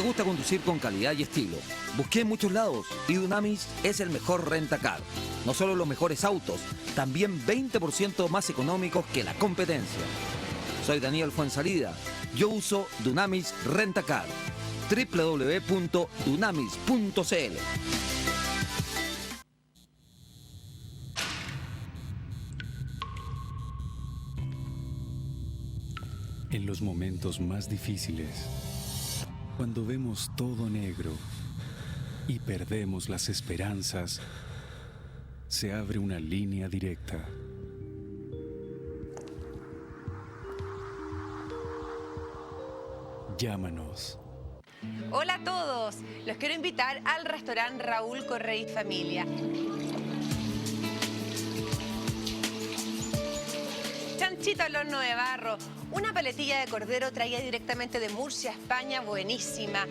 gusta conducir con calidad y estilo. Busqué en muchos lados y Dunamis es el mejor rentacar. No solo los mejores autos, también 20% más económicos que la competencia. Soy Daniel Fuensalida. Yo uso Dunamis Rentacar. www.dunamis.cl. En los momentos más difíciles, cuando vemos todo negro y perdemos las esperanzas, se abre una línea directa. Llámanos. Hola a todos, los quiero invitar al restaurante Raúl Correa y Familia. Chanchito al horno de barro, una paletilla de cordero traída directamente de Murcia, España, buenísima.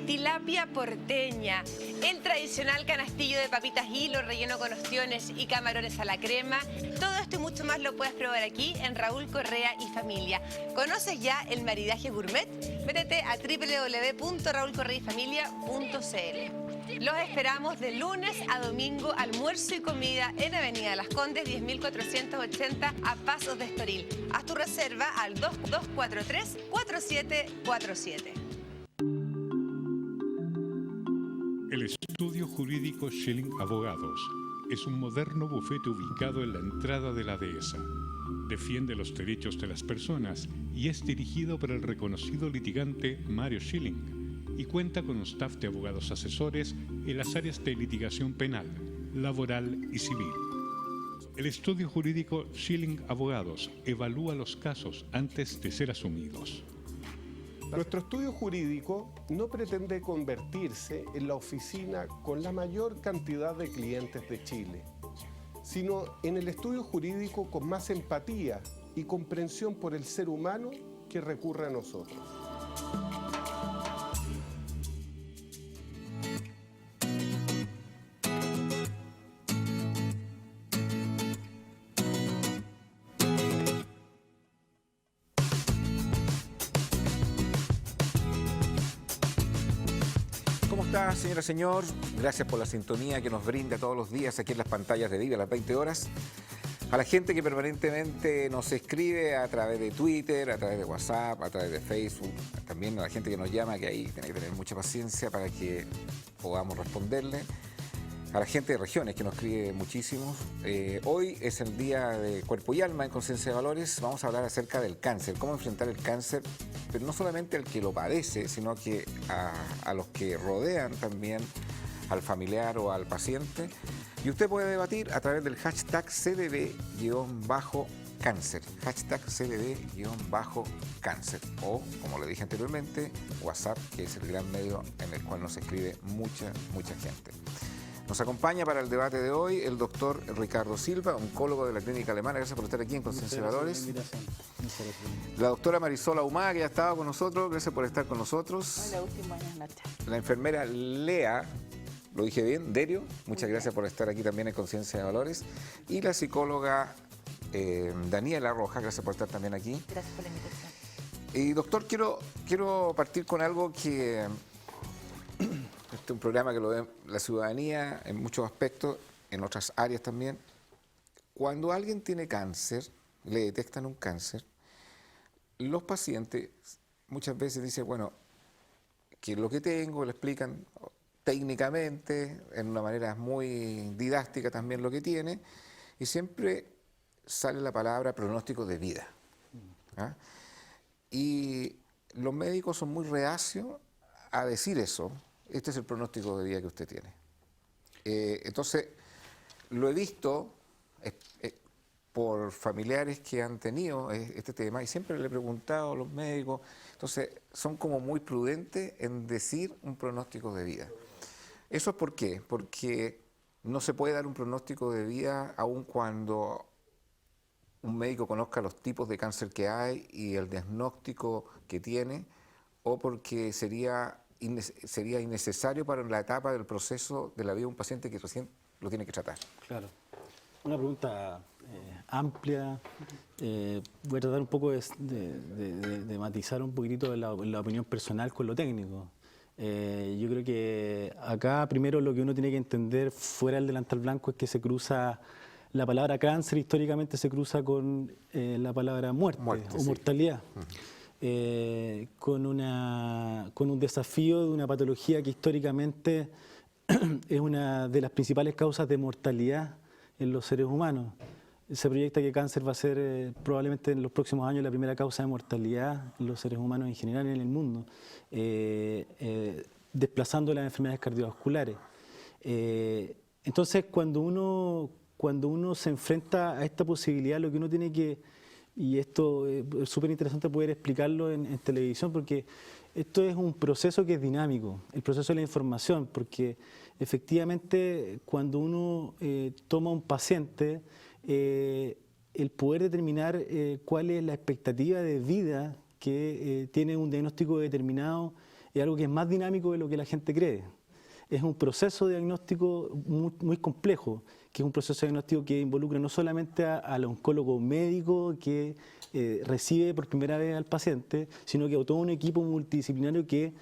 Tilapia porteña, el tradicional canastillo de papitas hilo relleno con ostiones y camarones a la crema. Todo esto y mucho más lo puedes probar aquí en Raúl Correa y Familia. ¿Conoces ya el maridaje gourmet? Métete a www.raulcorreayfamilia.cl. Los esperamos de lunes a domingo, almuerzo y comida en Avenida Las Condes, 10.480 a Pasos de Estoril. Haz tu reserva al 2243-4747. El estudio jurídico Schilling Abogados es un moderno bufete ubicado en la entrada de la dehesa. Defiende los derechos de las personas y es dirigido por el reconocido litigante Mario Schilling y cuenta con un staff de abogados asesores en las áreas de litigación penal, laboral y civil. El estudio jurídico Schilling Abogados evalúa los casos antes de ser asumidos. Nuestro estudio jurídico no pretende convertirse en la oficina con la mayor cantidad de clientes de Chile, sino en el estudio jurídico con más empatía y comprensión por el ser humano que recurre a nosotros. ¿Cómo está, señora, señor? Gracias por la sintonía que nos brinda todos los días aquí en las pantallas de Vive a las 20 horas. A la gente que permanentemente nos escribe a través de Twitter, a través de WhatsApp, a través de Facebook, también a la gente que nos llama, que ahí tiene que tener mucha paciencia para que podamos responderle. A la gente de regiones que nos escribe muchísimo. Hoy es el día de Cuerpo y Alma en Conciencia de Valores. Vamos a hablar acerca del cáncer, cómo enfrentar el cáncer, pero no solamente al que lo padece, sino que a los que rodean también al familiar o al paciente. Y usted puede debatir a través del hashtag CDB-cáncer, hashtag CDB-cáncer, o, como le dije anteriormente, WhatsApp, que es el gran medio en el cual nos escribe mucha gente. Nos acompaña para el debate de hoy el doctor Ricardo Silva, oncólogo de la Clínica Alemana. Gracias por estar aquí en Conciencia de Valores. La doctora Marisol Ahumada, que ya estaba con nosotros. Gracias por estar con nosotros. Hola, buenas noches. La enfermera Lea, lo dije bien, Derio. Muchas gracias por estar aquí también en Conciencia de Valores. Y la psicóloga Daniela Rojas, gracias por estar también aquí. Gracias por la invitación. Y doctor, quiero partir con algo que... Este es un programa que lo ve la ciudadanía en muchos aspectos, en otras áreas también. Cuando alguien tiene cáncer, le detectan un cáncer, los pacientes muchas veces dicen, bueno, que lo que tengo, le explican técnicamente, en una manera muy didáctica también lo que tiene, y siempre sale la palabra pronóstico de vida. ¿Ah? Y los médicos son muy reacios a decir eso. Este es el pronóstico de vida que usted tiene. Entonces, lo he visto por familiares que han tenido este tema y siempre le he preguntado a los médicos, entonces son como muy prudentes en decir un pronóstico de vida. ¿Eso es por qué? Porque no se puede dar un pronóstico de vida aun cuando un médico conozca los tipos de cáncer que hay y el diagnóstico que tiene, o porque sería innecesario para la etapa del proceso de la vida de un paciente que recién lo tiene que tratar. Claro. Una pregunta amplia. Voy a tratar un poco de matizar un poquitito la opinión personal con lo técnico. Yo creo que acá primero lo que uno tiene que entender fuera del delantal blanco es que se cruza la palabra cáncer, históricamente se cruza con la palabra muerte o sí. mortalidad. Con un desafío de una patología que históricamente es una de las principales causas de mortalidad en los seres humanos. Se proyecta que cáncer va a ser probablemente en los próximos años la primera causa de mortalidad en los seres humanos en general en el mundo, desplazando las enfermedades cardiovasculares. Entonces, cuando uno se enfrenta a esta posibilidad, lo que uno tiene que, y esto es súper interesante poder explicarlo en televisión, porque esto es un proceso que es dinámico, el proceso de la información, porque efectivamente cuando uno toma un paciente, el poder determinar cuál es la expectativa de vida que tiene un diagnóstico determinado es algo que es más dinámico de lo que la gente cree. Es un proceso de diagnóstico muy complejo, que es un proceso de diagnóstico que involucra no solamente al oncólogo médico que recibe por primera vez al paciente, sino que a todo un equipo multidisciplinario que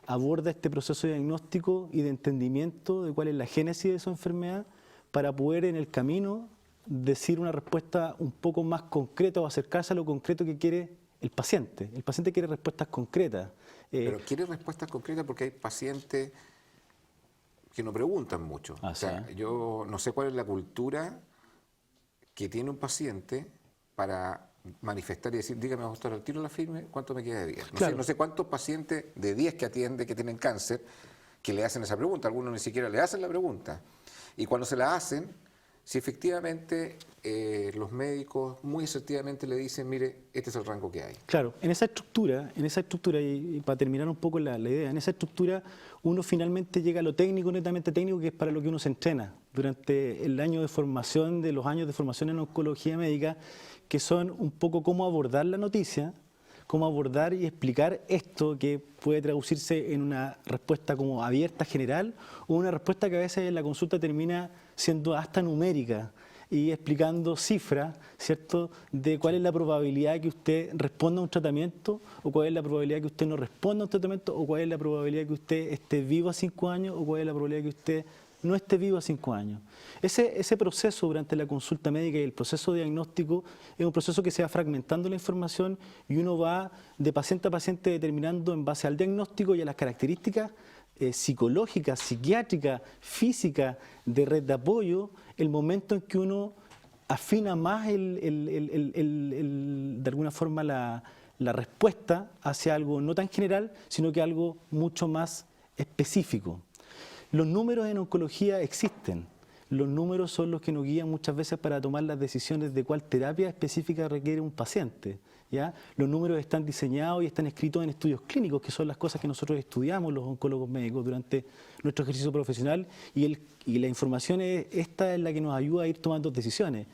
aborda este proceso de diagnóstico y de entendimiento de cuál es la génesis de su enfermedad para poder en el camino decir una respuesta un poco más concreta o acercarse a lo concreto que quiere el paciente. El paciente quiere respuestas concretas. Pero quiere respuestas concretas porque hay pacientes que no preguntan mucho. O sea, yo no sé cuál es la cultura que tiene un paciente para manifestar y decir, dígame, doctor, al tiro la firme, ¿cuánto me queda de vida? No sé cuántos pacientes de 10 que atiende que tienen cáncer que le hacen esa pregunta. Algunos ni siquiera le hacen la pregunta. Y cuando se la hacen, si efectivamente los médicos muy asertivamente le dicen, mire, este es el rango que hay. Claro, en esa estructura y para terminar un poco la idea, en esa estructura uno finalmente llega a lo técnico, netamente técnico, que es para lo que uno se entrena durante el año de formación, de los años de formación en oncología médica, que son un poco cómo abordar la noticia, cómo abordar y explicar esto que puede traducirse en una respuesta como abierta, general, o una respuesta que a veces en la consulta termina siendo hasta numérica y explicando cifras, ¿cierto?, de cuál es la probabilidad de que usted responda a un tratamiento, o cuál es la probabilidad de que usted no responda a un tratamiento, o cuál es la probabilidad de que usted esté vivo a 5 años, o cuál es la probabilidad de que usted no esté vivo a 5 años. Ese proceso durante la consulta médica y el proceso diagnóstico es un proceso que se va fragmentando la información y uno va de paciente a paciente determinando en base al diagnóstico y a las características psicológicas, psiquiátricas, físicas, de red de apoyo, el momento en que uno afina más de alguna forma la respuesta hacia algo no tan general, sino que algo mucho más específico. Los números en oncología existen. Los números son los que nos guían muchas veces para tomar las decisiones de cuál terapia específica requiere un paciente, ¿ya? Los números están diseñados y están escritos en estudios clínicos, que son las cosas que nosotros estudiamos los oncólogos médicos durante nuestro ejercicio profesional, y la información esta es la que nos ayuda a ir tomando decisiones.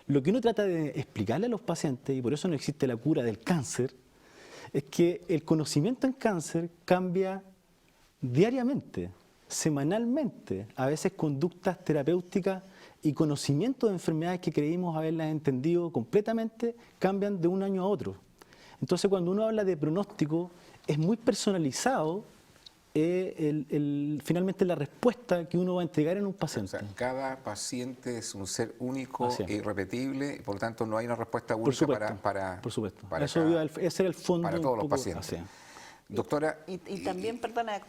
Lo que uno trata de explicarle a los pacientes, y por eso no existe la cura del cáncer, es que el conocimiento en cáncer cambia diariamente, semanalmente, a veces conductas terapéuticas y conocimientos de enfermedades que creímos haberlas entendido completamente cambian de un año a otro. Entonces, cuando uno habla de pronóstico, es muy personalizado finalmente la respuesta que uno va a entregar en un paciente. O sea, cada paciente es un ser único e irrepetible, por lo tanto no hay una respuesta única para por supuesto. Para ese era el fondo para todos los pacientes. Doctora, y también, perdona,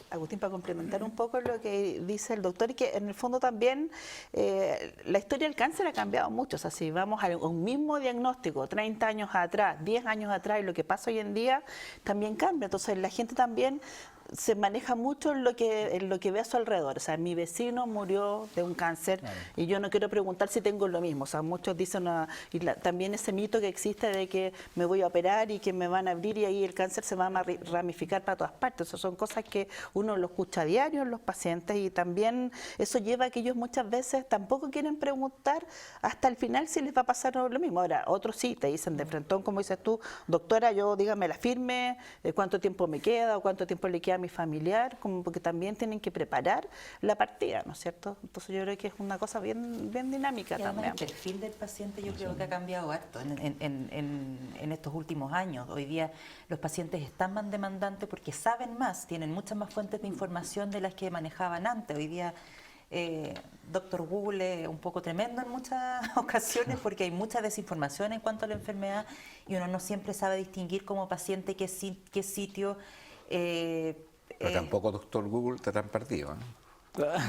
Agustín, para complementar un poco lo que dice el doctor, y que en el fondo también la historia del cáncer ha cambiado mucho. O sea, si vamos a un mismo diagnóstico 30 años atrás, 10 años atrás, y lo que pasa hoy en día también cambia. Entonces la gente también se maneja mucho en lo que ve a su alrededor. O sea, mi vecino murió de un cáncer, claro, y yo no quiero preguntar si tengo lo mismo. O sea, muchos dicen, también ese mito que existe de que me voy a operar y que me van a abrir y ahí el cáncer se va a ramificar para todas partes. Esas son cosas que uno lo escucha a diario en los pacientes, y también eso lleva a que ellos muchas veces tampoco quieren preguntar hasta el final si les va a pasar lo mismo. Ahora, otros sí te dicen de frentón, como dices tú, doctora, yo dígame la firme, cuánto tiempo me queda o cuánto tiempo le queda a mi familiar, como porque también tienen que preparar la partida, ¿no es cierto? Entonces yo creo que es una cosa bien dinámica y además también. el perfil del paciente yo creo que ha cambiado harto en estos últimos años. Hoy día los pacientes están más demandantes porque saben más, tienen muchas más fuentes de información de las que manejaban antes. Hoy día Doctor Google es un poco tremendo en muchas ocasiones porque hay mucha desinformación en cuanto a la enfermedad y uno no siempre sabe distinguir como paciente qué sitio. Pero tampoco Doctor Google está tan perdido,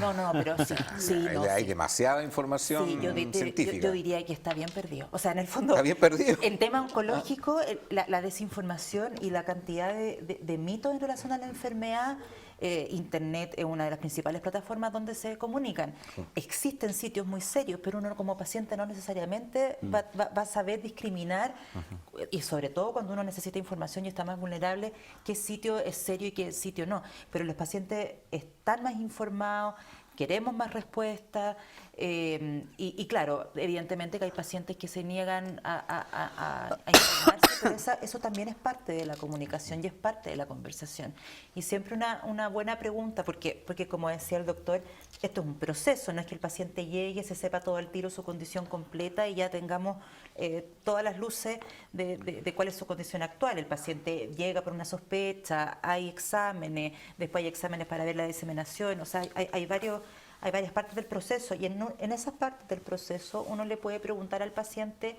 No, pero sí. Hay demasiada información científica. Yo diría que está bien perdido. O sea, en el fondo, está bien perdido. En tema oncológico, la desinformación y la cantidad de mitos en relación a la enfermedad, Internet es una de las principales plataformas donde se comunican. Existen sitios muy serios, pero uno como paciente no necesariamente va a saber discriminar, y sobre todo cuando uno necesita información y está más vulnerable, qué sitio es serio y qué sitio no. Pero los pacientes están más informados, queremos más respuestas, y claro, evidentemente que hay pacientes que se niegan a informarse, pero eso también es parte de la comunicación y es parte de la conversación. Y siempre una buena pregunta, porque como decía el doctor, esto es un proceso, no es que el paciente llegue, se sepa todo el tiro su condición completa y ya tengamos todas las luces de cuál es su condición actual. El paciente llega por una sospecha, hay exámenes, después hay exámenes para ver la diseminación, o sea, hay varias partes del proceso y en esas partes del proceso uno le puede preguntar al paciente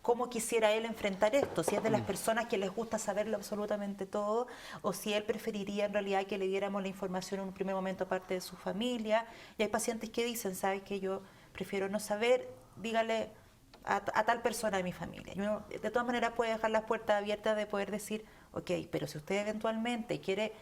cómo quisiera él enfrentar esto, si es de las personas que les gusta saberlo absolutamente todo o si él preferiría en realidad que le diéramos la información en un primer momento a parte de su familia. Y hay pacientes que dicen, ¿sabes qué? Yo prefiero no saber, dígale a tal persona de mi familia. Y uno de todas maneras puede dejar las puertas abiertas de poder decir, ok, pero si usted eventualmente quiere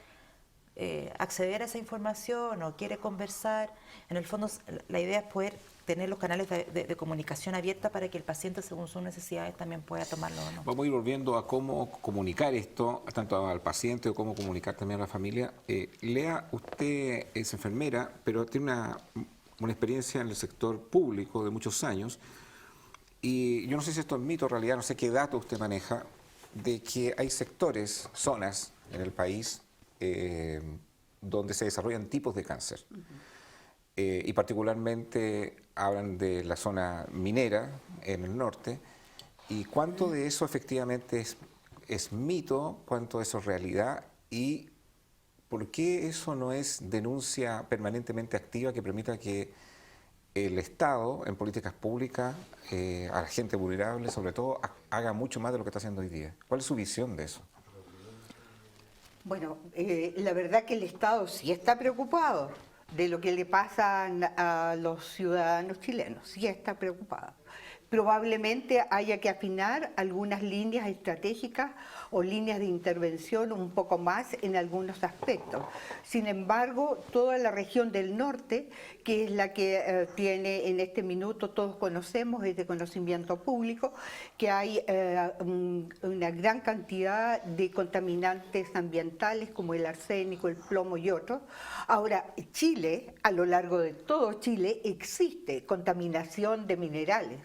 acceder a esa información o quiere conversar, en el fondo la idea es poder tener los canales de comunicación abierta para que el paciente según sus necesidades también pueda tomarlo o no. Vamos a ir volviendo a cómo comunicar esto, tanto al paciente o cómo comunicar también a la familia. Lea, usted es enfermera, pero tiene una experiencia en el sector público de muchos años y yo no sé si esto es mito o realidad, no sé qué dato usted maneja, de que hay sectores, zonas en el país donde se desarrollan tipos de cáncer. Y particularmente hablan de la zona minera en el norte. ¿Y cuánto de eso efectivamente es mito? ¿Cuánto de eso es realidad? ¿Y por qué eso no es denuncia permanentemente activa que permita que el Estado, en políticas públicas, a la gente vulnerable, sobre todo, haga mucho más de lo que está haciendo hoy día? ¿Cuál es su visión de eso? Bueno, la verdad que el Estado sí está preocupado de lo que le pasa a los ciudadanos chilenos, sí está preocupado. Probablemente haya que afinar algunas líneas estratégicas o líneas de intervención un poco más en algunos aspectos. Sin embargo, toda la región del norte, que es la que tiene en este minuto, todos conocemos, es de conocimiento público, que hay una gran cantidad de contaminantes ambientales como el arsénico, el plomo y otros. Ahora, Chile, a lo largo de todo Chile, existe contaminación de minerales.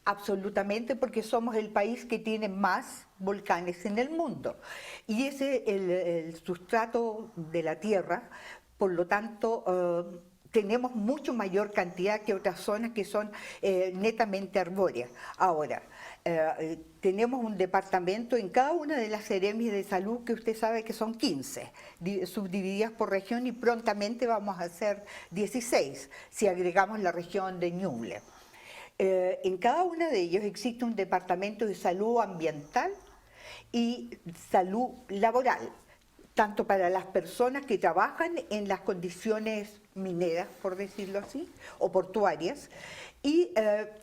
Absolutamente, porque somos el país que tiene más volcanes en el mundo. Y ese es el sustrato de la Tierra, por lo tanto, tenemos mucho mayor cantidad que otras zonas que son netamente arbóreas. Ahora, tenemos un departamento en cada una de las seremias de salud que usted sabe que son 15, subdivididas por región y prontamente vamos a hacer 16, si agregamos la región de Ñuble. En cada una de ellos existe un departamento de salud ambiental y salud laboral, tanto para las personas que trabajan en las condiciones mineras, por decirlo así, o portuarias, y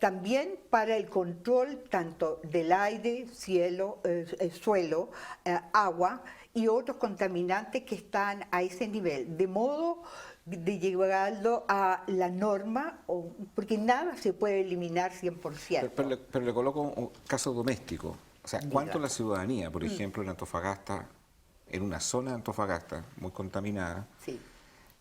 también para el control tanto del aire, cielo, suelo, agua y otros contaminantes que están a ese nivel, de modo de llevarlo a la norma, porque nada se puede eliminar 100%. Pero le coloco un caso doméstico. O sea, ¿cuánto la ciudadanía, por ejemplo, en Antofagasta, en una zona de Antofagasta muy contaminada, sí,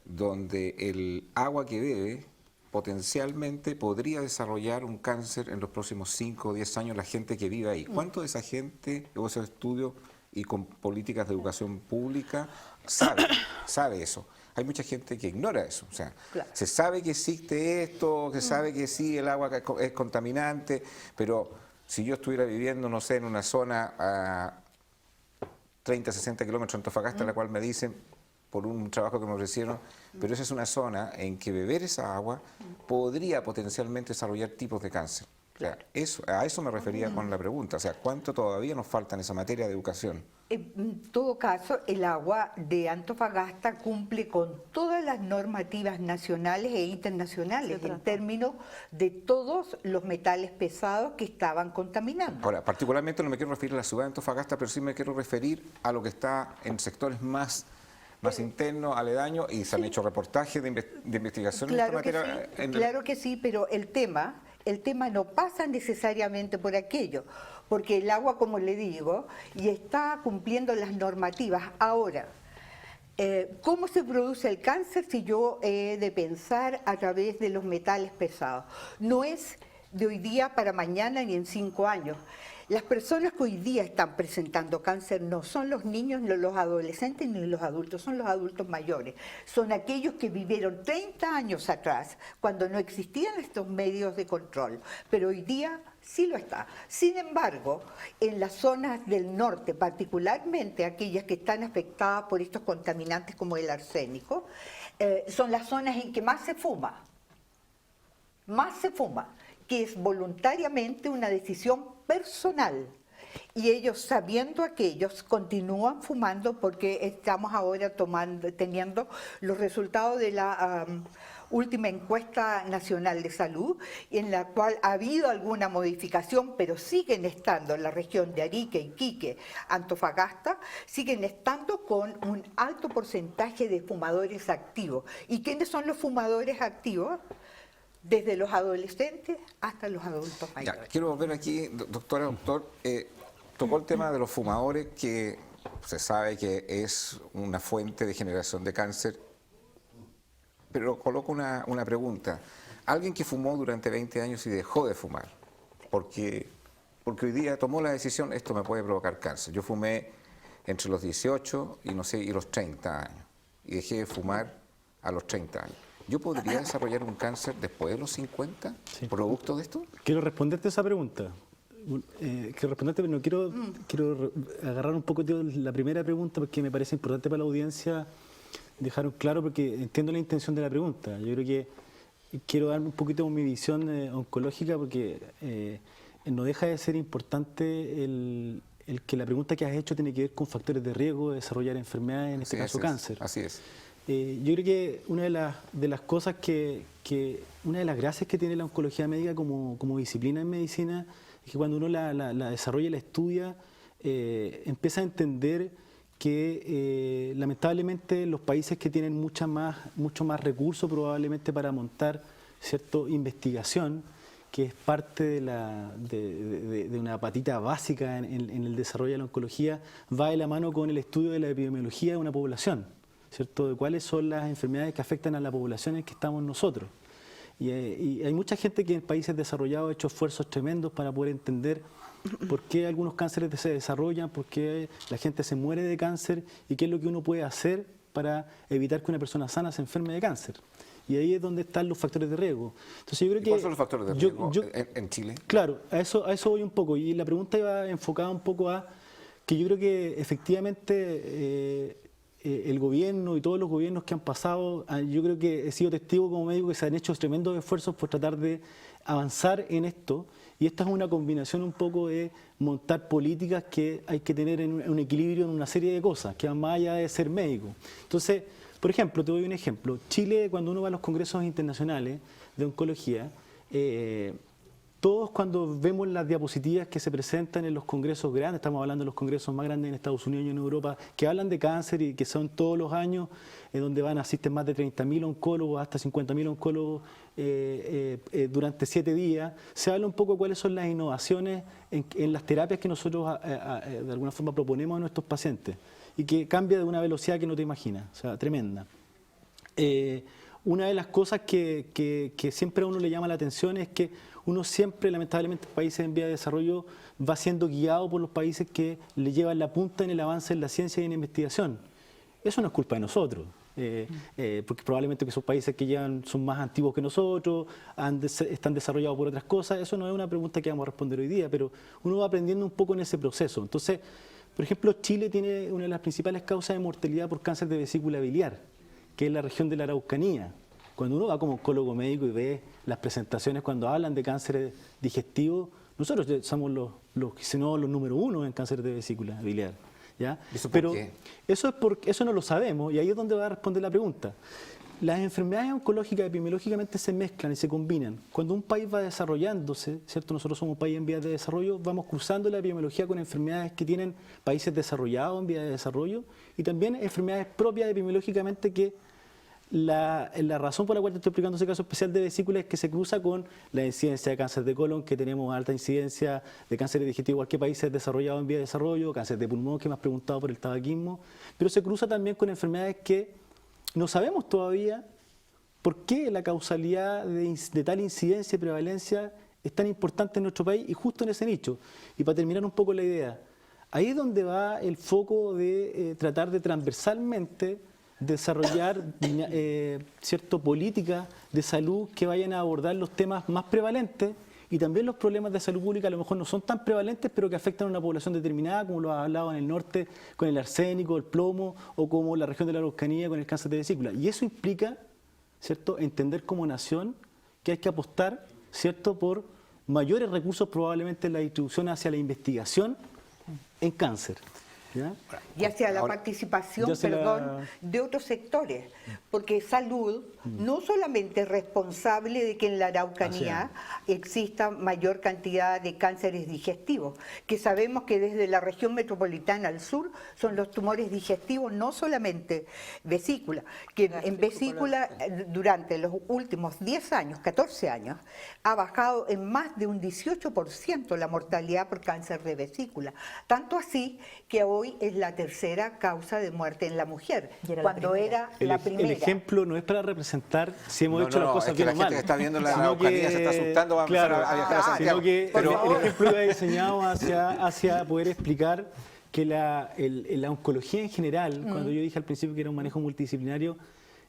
donde el agua que bebe potencialmente podría desarrollar un cáncer en los próximos 5 o 10 años la gente que vive ahí? ¿Cuánto de esa gente, o esos estudios, y con políticas de educación pública sabe eso. Hay mucha gente que ignora eso. O sea, Claro. se sabe que existe esto, se sabe que sí, el agua es contaminante, pero si yo estuviera viviendo, no sé, en una zona a 30, 60 kilómetros de Antofagasta, la cual me dicen, por un trabajo que me ofrecieron, pero esa es una zona en que beber esa agua podría potencialmente desarrollar tipos de cáncer. O sea, a eso me refería con la pregunta. O sea, ¿cuánto todavía nos falta en esa materia de educación? En todo caso, el agua de Antofagasta cumple con todas las normativas nacionales e internacionales en términos de todos los metales pesados que estaban contaminando. Ahora, particularmente no me quiero referir a la ciudad de Antofagasta, pero sí me quiero referir a lo que está en sectores más internos, aledaños, y se han hecho reportajes de investigación en esta materia. Claro que sí, pero el tema no pasa necesariamente por aquello, porque el agua, como le digo, y está cumpliendo las normativas. Ahora, ¿cómo se produce el cáncer si yo he de pensar a través de los metales pesados? No es de hoy día para mañana ni en 5 años. Las personas que hoy día están presentando cáncer no son los niños, ni los adolescentes, ni los adultos, son los adultos mayores. Son aquellos que vivieron 30 años atrás, cuando no existían estos medios de control, pero hoy día sí lo está. Sin embargo, en las zonas del norte, particularmente aquellas que están afectadas por estos contaminantes como el arsénico, son las zonas en que más se fuma, que es voluntariamente una decisión personal. Y ellos, sabiendo aquellos, continúan fumando porque estamos ahora teniendo los resultados de la última encuesta nacional de salud, en la cual ha habido alguna modificación, pero siguen estando en la región de Arica, Iquique, Antofagasta, siguen estando con un alto porcentaje de fumadores activos. ¿Y quiénes son los fumadores activos? Desde los adolescentes hasta los adultos mayores. Ya, quiero volver aquí, doctor, tocó el tema de los fumadores, que se sabe que es una fuente de generación de cáncer, pero coloco una pregunta. Alguien que fumó durante 20 años y dejó de fumar, porque hoy día tomó la decisión, esto me puede provocar cáncer. Yo fumé entre los 18 y los 30 años, y dejé de fumar a los 30 años. ¿Yo podría desarrollar un cáncer después de los 50, producto de esto? Quiero responderte esa pregunta. Pero no quiero agarrar un poco la primera pregunta, porque me parece importante para la audiencia dejar claro, porque entiendo la intención de la pregunta. Yo creo que quiero dar un poquito mi visión oncológica, porque no deja de ser importante el que la pregunta que has hecho tiene que ver con factores de riesgo de desarrollar enfermedades, en este caso cáncer. Así es. Yo creo que una de las cosas una de las gracias que tiene la oncología médica como disciplina en medicina es que cuando uno la desarrolla y la estudia, empieza a entender que lamentablemente los países que tienen mucho más recursos probablemente para montar investigación, que es parte de una patita básica en el desarrollo de la oncología, va de la mano con el estudio de la epidemiología de una población, ¿cierto? De cuáles son las enfermedades que afectan a la población en que estamos nosotros. Y hay mucha gente que en países desarrollados ha hecho esfuerzos tremendos para poder entender por qué algunos cánceres se desarrollan, por qué la gente se muere de cáncer y qué es lo que uno puede hacer para evitar que una persona sana se enferme de cáncer. Y ahí es donde están los factores de riesgo. Entonces, yo creo que ¿cuáles son los factores de riesgo en Chile? Claro, a eso voy un poco. Y la pregunta iba enfocada un poco a que yo creo que efectivamente el gobierno y todos los gobiernos que han pasado, yo creo que he sido testigo como médico que se han hecho tremendos esfuerzos por tratar de avanzar en esto, y esta es una combinación un poco de montar políticas que hay que tener en un equilibrio en una serie de cosas, que van más allá de ser médico. Entonces, por ejemplo, te doy un ejemplo. Chile, cuando uno va a los congresos internacionales de oncología, todos cuando vemos las diapositivas que se presentan en los congresos grandes, estamos hablando de los congresos más grandes en Estados Unidos y en Europa, que hablan de cáncer y que son todos los años, donde asisten más de 30.000 oncólogos, hasta 50.000 oncólogos durante 7 días, se habla un poco de cuáles son las innovaciones en las terapias que nosotros de alguna forma proponemos a nuestros pacientes y que cambia de una velocidad que no te imaginas, o sea, tremenda. una de las cosas que siempre a uno le llama la atención es que uno siempre, lamentablemente, en países en vía de desarrollo va siendo guiado por los países que le llevan la punta en el avance en la ciencia y en la investigación. Eso no es culpa de nosotros, porque probablemente que esos países que son más antiguos que nosotros, están desarrollados por otras cosas. Eso no es una pregunta que vamos a responder hoy día, pero uno va aprendiendo un poco en ese proceso. Entonces, por ejemplo, Chile tiene una de las principales causas de mortalidad por cáncer de vesícula biliar, que es la región de la Araucanía. Cuando uno va como oncólogo médico y ve las presentaciones cuando hablan de cáncer digestivo, nosotros somos los número 1 en cáncer de vesícula biliar. ¿Ya? ¿Eso por Pero qué? eso no lo sabemos y ahí es donde va a responder la pregunta. Las enfermedades oncológicas epidemiológicamente se mezclan y se combinan. Cuando un país va desarrollándose, ¿cierto? Nosotros somos un país en vías de desarrollo, vamos cruzando la epidemiología con enfermedades que tienen países desarrollados en vías de desarrollo y también enfermedades propias epidemiológicamente que la razón por la cual te estoy explicando ese caso especial de vesícula es que se cruza con la incidencia de cáncer de colon, que tenemos alta incidencia de cáncer digestivo, igual que países desarrollados en vía de desarrollo, cáncer de pulmón, que me has preguntado por el tabaquismo, pero se cruza también con enfermedades que no sabemos todavía por qué la causalidad de tal incidencia y prevalencia es tan importante en nuestro país y justo en ese nicho. Y para terminar un poco la idea, ahí es donde va el foco de tratar de transversalmente desarrollar políticas de salud que vayan a abordar los temas más prevalentes y también los problemas de salud pública a lo mejor no son tan prevalentes pero que afectan a una población determinada, como lo ha hablado en el norte con el arsénico, el plomo o como la región de la Araucanía con el cáncer de vesícula. Y eso implica, ¿cierto?, entender como nación que hay que apostar, ¿cierto?, por mayores recursos probablemente en la distribución hacia la investigación en cáncer. ¿Ya? Y hacia la participación, de otros sectores, porque salud no solamente es responsable de que en la Araucanía exista mayor cantidad de cánceres digestivos, que sabemos que desde la región metropolitana al sur son los tumores digestivos, no solamente vesícula, que en vesícula durante los últimos 10 años, 14 años, ha bajado en más de un 18% la mortalidad por cáncer de vesícula, tanto así que hoy es la tercera causa de muerte en la mujer, cuando era la primera. El ejemplo no es para representar si hemos hecho las cosas bien o mal. La gente que está viendo la Araucanía se está asustando, va a empezar a viajar a Santiago. Pero el ejemplo iba diseñado hacia poder explicar que la oncología en general, cuando yo dije al principio que era un manejo multidisciplinario,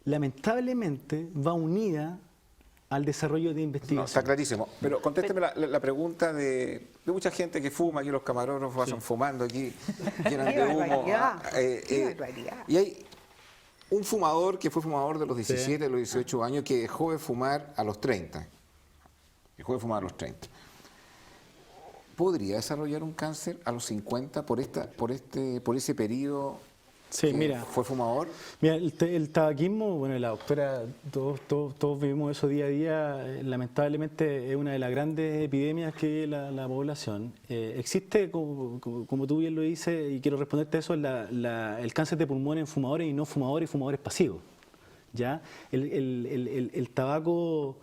lamentablemente va unida al desarrollo de investigación. No, está clarísimo. Pero contésteme la pregunta de mucha gente que fuma, aquí los camarógrafos pasan fumando aquí, llenan de humo. Y hay un fumador que fue fumador de los 17, de los 18 años, que dejó de fumar a los 30. ¿Podría desarrollar un cáncer a los 50 por ese periodo? Sí, mira, ¿fue fumador? Mira, el tabaquismo, bueno, la doctora, todos vivimos eso día a día, lamentablemente es una de las grandes epidemias que vive la población. Existe, como tú bien lo dices, y quiero responderte a eso, el cáncer de pulmón en fumadores y no fumadores y fumadores pasivos. ¿Ya? El tabaco...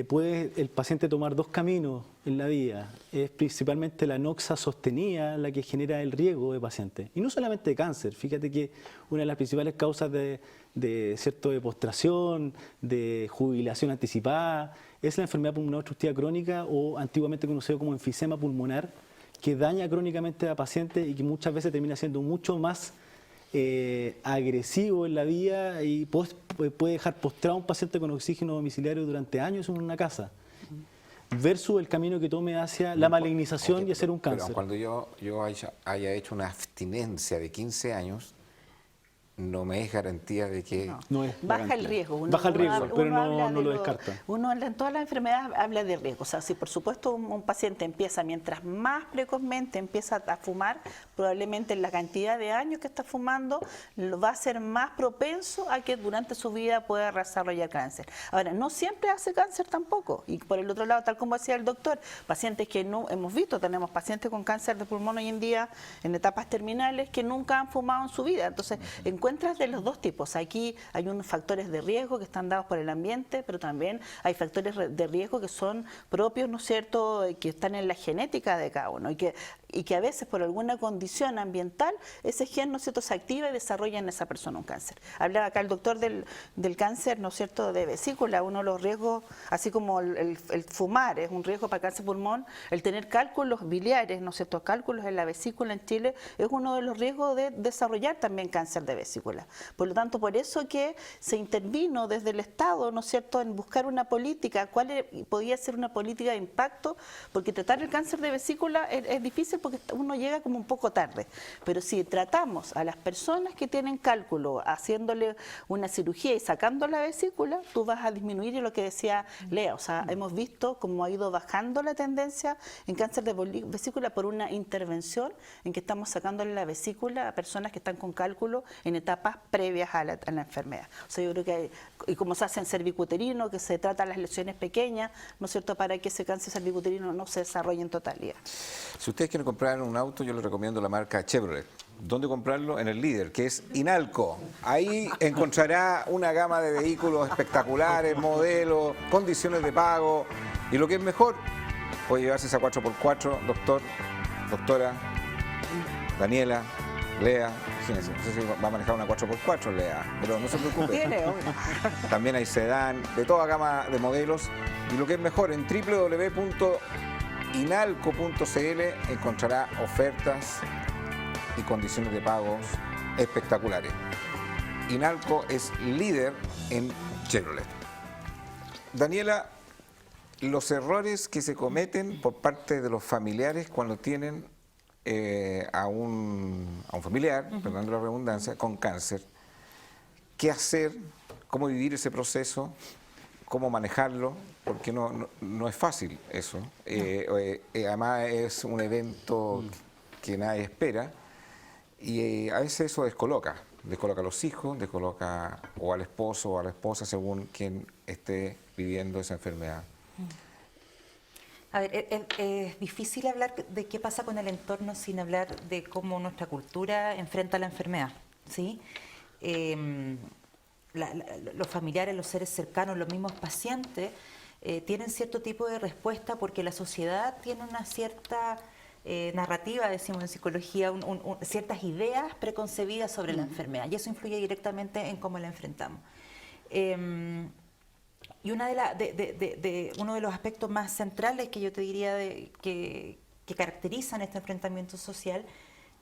puede el paciente tomar dos caminos en la vida. Es principalmente la noxa sostenida la que genera el riesgo de pacientes. Y no solamente de cáncer. Fíjate que una de las principales causas de postración, de jubilación anticipada, es la enfermedad pulmonar obstructiva crónica o antiguamente conocido como enfisema pulmonar, que daña crónicamente a pacientes y que muchas veces termina siendo mucho más agresivo en la vida y puede dejar postrado a un paciente con oxígeno domiciliario durante años en una casa, versus el camino que tome hacia la malignización y hacer un cáncer. Pero cuando yo haya hecho una abstinencia de 15 años, no me es garantía de que... No es baja el riesgo. Baja el riesgo, pero no lo descarta. Uno en todas las enfermedades habla de riesgo. O sea, si por supuesto un paciente empieza, mientras más precozmente empieza a fumar, probablemente la cantidad de años que está fumando lo va a ser más propenso a que durante su vida pueda desarrollar cáncer. Ahora, no siempre hace cáncer tampoco. Y por el otro lado, tal como decía el doctor, pacientes que no hemos visto, tenemos pacientes con cáncer de pulmón hoy en día en etapas terminales que nunca han fumado en su vida. Entonces, encuentran encuentras de los dos tipos. Aquí hay unos factores de riesgo que están dados por el ambiente, pero también hay factores de riesgo que son propios, ¿no es cierto?, que están en la genética de cada uno y que a veces por alguna condición ambiental ese gen, ¿no es cierto?, se activa y desarrolla en esa persona un cáncer. Hablaba acá el doctor del cáncer, ¿no es cierto?, de vesícula. Uno de los riesgos, así como el fumar es un riesgo para el cáncer de pulmón, el tener cálculos biliares, ¿no es cierto?, cálculos en la vesícula en Chile es uno de los riesgos de desarrollar también cáncer de vesícula. Por lo tanto, por eso que se intervino desde el Estado, ¿no es cierto?, en buscar una política, cuál podía ser una política de impacto, porque tratar el cáncer de vesícula es difícil porque uno llega como un poco tarde. Pero si tratamos a las personas que tienen cálculo, haciéndole una cirugía y sacando la vesícula, tú vas a disminuir lo que decía Lea. O sea, hemos visto cómo ha ido bajando la tendencia en cáncer de vesícula por una intervención en que estamos sacándole la vesícula a personas que están con cálculo en etapas previas a la enfermedad. O sea, yo creo que y como se hace en cervicuterino, que se tratan las lesiones pequeñas, ¿no es cierto?, para que ese cáncer cervicuterino no se desarrolle en totalidad. Si ustedes quieren comprar un auto, yo les recomiendo la marca Chevrolet. ¿Dónde comprarlo? En el líder, que es Inalco. Ahí encontrará una gama de vehículos espectaculares, modelos, condiciones de pago. Y lo que es mejor, puede llevarse esa 4x4, doctora, Daniela, Lea. Fíjense, no sé si va a manejar una 4x4, Lea, pero no se preocupe. También hay sedán, de toda gama de modelos. Y lo que es mejor, en www.inalco.cl encontrará ofertas y condiciones de pagos espectaculares. Inalco es líder en Chevrolet. Daniela, los errores que se cometen por parte de los familiares cuando tienen a un familiar, perdón la redundancia, con cáncer, ¿qué hacer? ¿Cómo vivir ese proceso? ¿Cómo manejarlo? Porque no es fácil eso. Además es un evento que nadie espera. Y a veces eso descoloca a los hijos, descoloca o al esposo o a la esposa según quien esté viviendo esa enfermedad. A ver, es difícil hablar de qué pasa con el entorno sin hablar de cómo nuestra cultura enfrenta la enfermedad, ¿sí? Los familiares, los seres cercanos, los mismos pacientes tienen cierto tipo de respuesta porque la sociedad tiene una cierta narrativa, decimos en psicología, ciertas ideas preconcebidas sobre la enfermedad y eso influye directamente en cómo la enfrentamos. Y uno de los aspectos más centrales que yo te diría que caracterizan este enfrentamiento social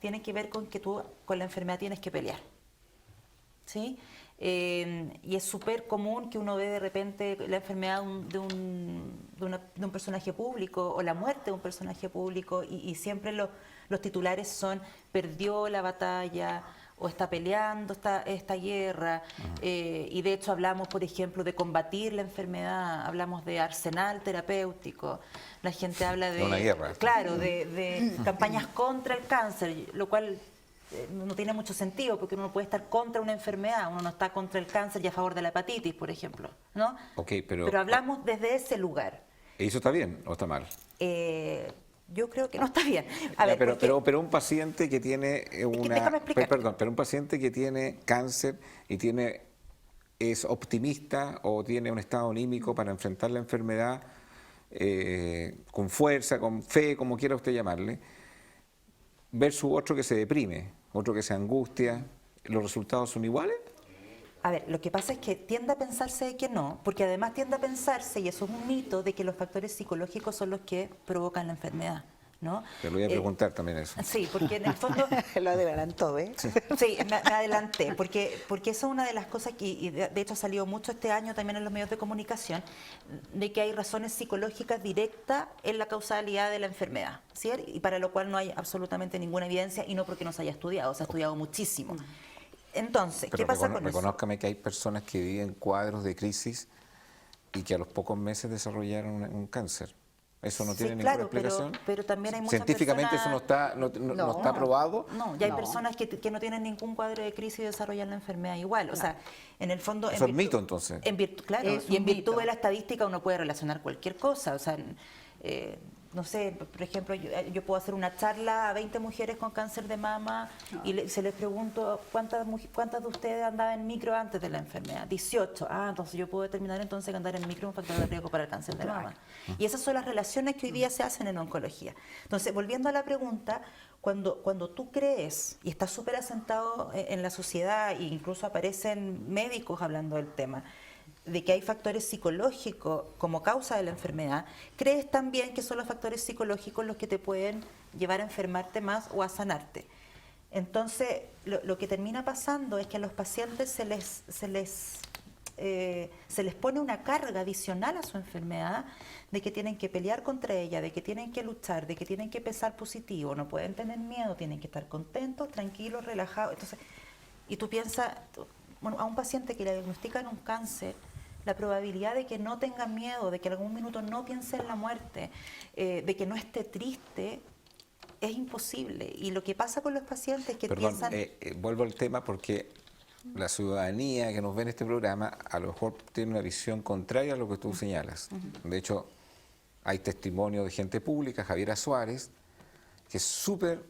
tiene que ver con que tú con la enfermedad tienes que pelear, ¿sí? Y es súper común que uno ve de repente la enfermedad de un personaje público o la muerte de un personaje público y siempre los titulares son perdió la batalla o está peleando esta guerra y de hecho hablamos, por ejemplo, de combatir la enfermedad, hablamos de arsenal terapéutico, la gente habla de una guerra. Claro, de campañas contra el cáncer, lo cual no tiene mucho sentido porque uno puede estar contra una enfermedad, uno no está contra el cáncer y a favor de la hepatitis, por ejemplo, ¿no? Okay, pero hablamos desde ese lugar. ¿Y eso está bien o está mal? Yo creo que no está bien. Pero un paciente que tiene déjame explicar. Pero un paciente que tiene cáncer y es optimista o tiene un estado anímico para enfrentar la enfermedad con fuerza, con fe, como quiera usted llamarle, versus otro que se deprime, otro que se angustia, ¿los resultados son iguales? A ver, lo que pasa es que tiende a pensarse de que no, porque además tiende a pensarse, y eso es un mito, de que los factores psicológicos son los que provocan la enfermedad, ¿no? Te lo voy a preguntar también eso. Sí, porque en el fondo... Lo adelantó, ¿eh? Sí, me adelanté, porque eso es una de las cosas que, y de hecho ha salido mucho este año también en los medios de comunicación, de que hay razones psicológicas directas en la causalidad de la enfermedad, ¿sí? Y para lo cual no hay absolutamente ninguna evidencia, y no porque no se haya estudiado, se ha estudiado muchísimo. Entonces, ¿qué pasa con eso? Reconózcame que hay personas que viven cuadros de crisis y que a los pocos meses desarrollaron un cáncer. ¿Eso no tiene ninguna explicación? Pero también hay muchas científicamente personas... eso no está probado. No, ya hay personas que no tienen ningún cuadro de crisis y desarrollan la enfermedad igual. O sea, en el fondo... Eso es mito, entonces. Claro, y en virtud de la estadística uno puede relacionar cualquier cosa. O sea, no sé, por ejemplo, yo puedo hacer una charla a 20 mujeres con cáncer de mama y se les pregunto cuántas de ustedes andaban en micro antes de la enfermedad. 18. Entonces yo puedo determinar entonces que andar en micro es un factor de riesgo para el cáncer de mama. Y esas son las relaciones que hoy día se hacen en oncología. Entonces, volviendo a la pregunta, cuando tú crees, y está súper asentado en la sociedad, e incluso aparecen médicos hablando del tema, de que hay factores psicológicos como causa de la enfermedad, crees también que son los factores psicológicos los que te pueden llevar a enfermarte más o a sanarte. Entonces, lo que termina pasando es que a los pacientes se les pone una carga adicional a su enfermedad, de que tienen que pelear contra ella, de que tienen que luchar, de que tienen que pensar positivo, no pueden tener miedo, tienen que estar contentos, tranquilos, relajados. Entonces, y tú piensas, bueno, a un paciente que le diagnostican un cáncer, la probabilidad de que no tenga miedo, de que en algún minuto no piense en la muerte, de que no esté triste, es imposible. Y lo que pasa con los pacientes que piensan... vuelvo al tema porque la ciudadanía que nos ve en este programa a lo mejor tiene una visión contraria a lo que tú señalas. De hecho, hay testimonio de gente pública, Javiera Suárez, que es súper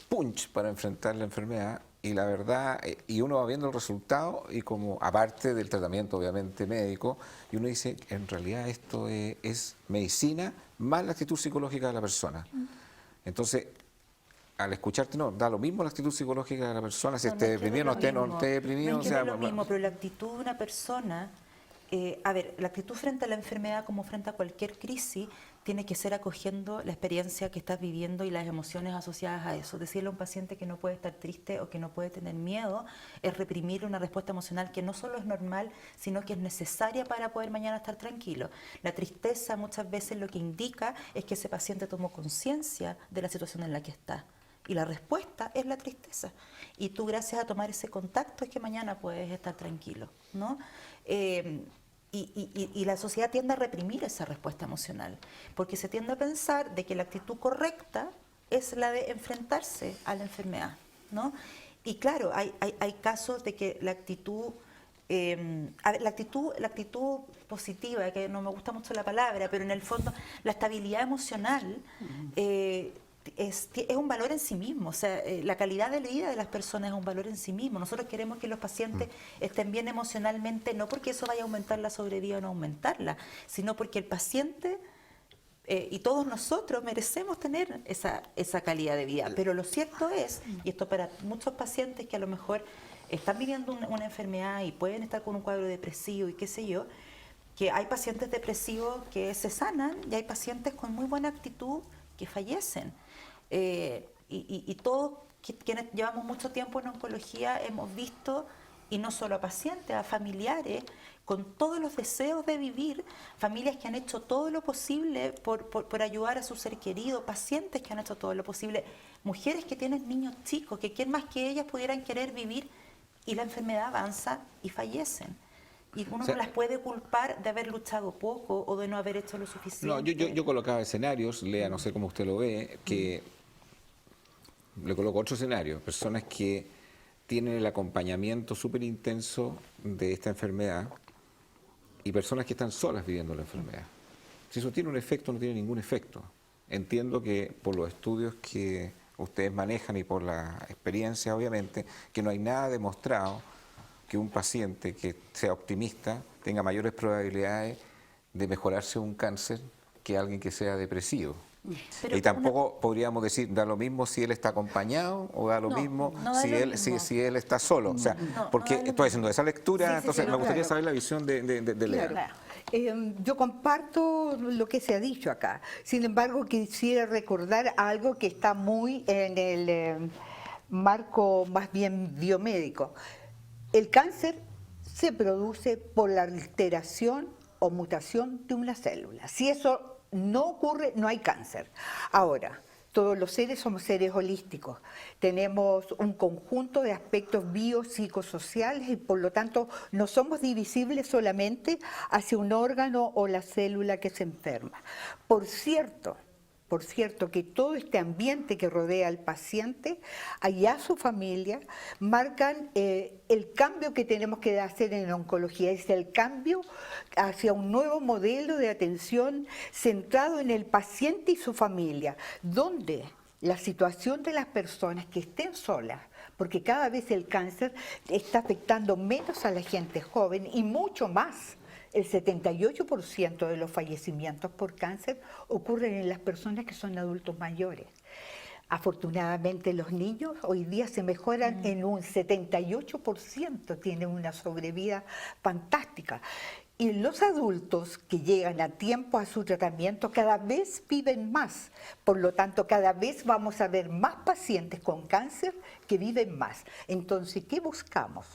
punch para enfrentar la enfermedad. Y la verdad, y uno va viendo el resultado y como aparte del tratamiento obviamente médico, y uno dice, en realidad esto es medicina más la actitud psicológica de la persona. Entonces, al escucharte, no, da lo mismo la actitud psicológica de la persona, si esté deprimido, no esté deprimido. No es que no es lo mismo, pero la actitud de una persona, la actitud frente a la enfermedad como frente a cualquier crisis, tiene que ser acogiendo la experiencia que estás viviendo y las emociones asociadas a eso. Decirle a un paciente que no puede estar triste o que no puede tener miedo es reprimir una respuesta emocional que no solo es normal, sino que es necesaria para poder mañana estar tranquilo. La tristeza muchas veces lo que indica es que ese paciente tomó conciencia de la situación en la que está. Y la respuesta es la tristeza. Y tú, gracias a tomar ese contacto, es que mañana puedes estar tranquilo, ¿no? Y la sociedad tiende a reprimir esa respuesta emocional, porque se tiende a pensar de que la actitud correcta es la de enfrentarse a la enfermedad, ¿no? Y claro, hay casos de que la actitud, la actitud positiva, que no me gusta mucho la palabra, pero en el fondo la estabilidad emocional es un valor en sí mismo. O sea, la calidad de la vida de las personas es un valor en sí mismo. Nosotros queremos que los pacientes estén bien emocionalmente, no porque eso vaya a aumentar la sobrevida o no aumentarla, sino porque el paciente y todos nosotros merecemos tener esa calidad de vida. Pero lo cierto es, y esto para muchos pacientes que a lo mejor están viviendo una enfermedad y pueden estar con un cuadro depresivo y qué sé yo, que hay pacientes depresivos que se sanan y hay pacientes con muy buena actitud que fallecen. Y todos quienes llevamos mucho tiempo en oncología hemos visto, y no solo a pacientes, a familiares con todos los deseos de vivir, familias que han hecho todo lo posible por ayudar a su ser querido, pacientes que han hecho todo lo posible, mujeres que tienen niños chicos, que quieren más que ellas pudieran querer vivir, y la enfermedad avanza y fallecen. Y uno no las puede culpar de haber luchado poco o de no haber hecho lo suficiente. No, yo colocaba escenarios, Lea, no sé cómo usted lo ve, que le coloco otro escenario, personas que tienen el acompañamiento súper intenso de esta enfermedad y personas que están solas viviendo la enfermedad. Si eso tiene un efecto, no tiene ningún efecto. Entiendo que por los estudios que ustedes manejan y por la experiencia, obviamente, que no hay nada demostrado que un paciente que sea optimista tenga mayores probabilidades de mejorarse un cáncer que alguien que sea depresivo. Pero y tampoco podríamos decir, da lo mismo si él está acompañado o da lo mismo si él está solo. O sea, porque estoy haciendo esa lectura, entonces me gustaría saber la visión de Lea. Claro. Yo comparto lo que se ha dicho acá. Sin embargo, quisiera recordar algo que está muy en el marco más bien biomédico. El cáncer se produce por la alteración o mutación de una célula. Si eso no ocurre, no hay cáncer. Ahora, todos los seres somos seres holísticos. Tenemos un conjunto de aspectos biopsicosociales y por lo tanto no somos divisibles solamente hacia un órgano o la célula que se enferma. Por cierto, por cierto, que todo este ambiente que rodea al paciente, allá su familia, marcan el cambio que tenemos que hacer en oncología. Es el cambio hacia un nuevo modelo de atención centrado en el paciente y su familia, donde la situación de las personas que estén solas, porque cada vez el cáncer está afectando menos a la gente joven y mucho más. El 78% de los fallecimientos por cáncer ocurren en las personas que son adultos mayores. Afortunadamente los niños hoy día se mejoran en un 78%, tienen una sobrevida fantástica. Y los adultos que llegan a tiempo a su tratamiento cada vez viven más. Por lo tanto, cada vez vamos a ver más pacientes con cáncer que viven más. Entonces, ¿qué buscamos?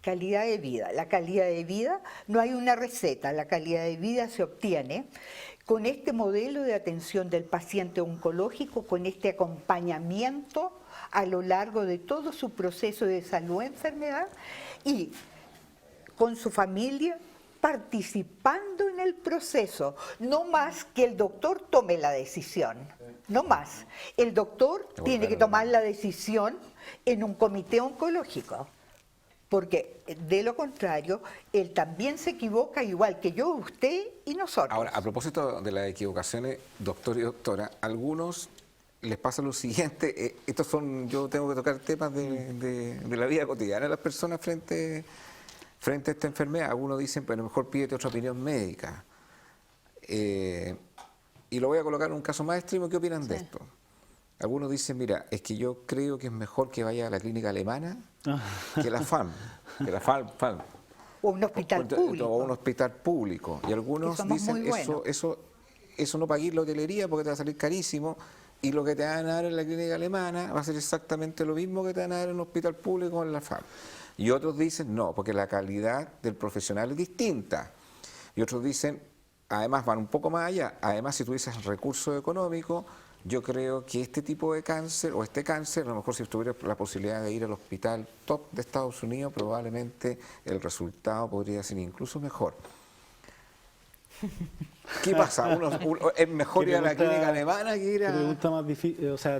Calidad de vida. La calidad de vida, no hay una receta, la calidad de vida se obtiene con este modelo de atención del paciente oncológico, con este acompañamiento a lo largo de todo su proceso de salud e enfermedad y con su familia participando en el proceso, no más que el doctor tome la decisión, no más. El doctor tiene que tomar la decisión en un comité oncológico. Porque de lo contrario, él también se equivoca igual que yo, usted y nosotros. Ahora, a propósito de las equivocaciones, doctor y doctora, a algunos les pasa lo siguiente, estos son, yo tengo que tocar temas de la vida cotidiana de las personas frente a esta enfermedad. Algunos dicen, pero mejor pídete otra opinión médica. Y lo voy a colocar en un caso más extremo, ¿qué opinan de esto? Algunos dicen, mira, es que yo creo que es mejor que vaya a la clínica alemana que la FAM, o un hospital público. O un hospital público. Y algunos dicen, eso no pagues la hotelería porque te va a salir carísimo, y lo que te van a dar en la clínica alemana va a ser exactamente lo mismo que te van a dar en un hospital público o en la FAM. Y otros dicen, no, porque la calidad del profesional es distinta. Y otros dicen, además van un poco más allá, además si tú dices recursos económicos, yo creo que este tipo de cáncer, o este cáncer, a lo mejor si tuviera la posibilidad de ir al hospital top de Estados Unidos, probablemente el resultado podría ser incluso mejor. ¿Qué pasa? ¿Es mejor ir a la clínica alemana que ir a...? Una pregunta más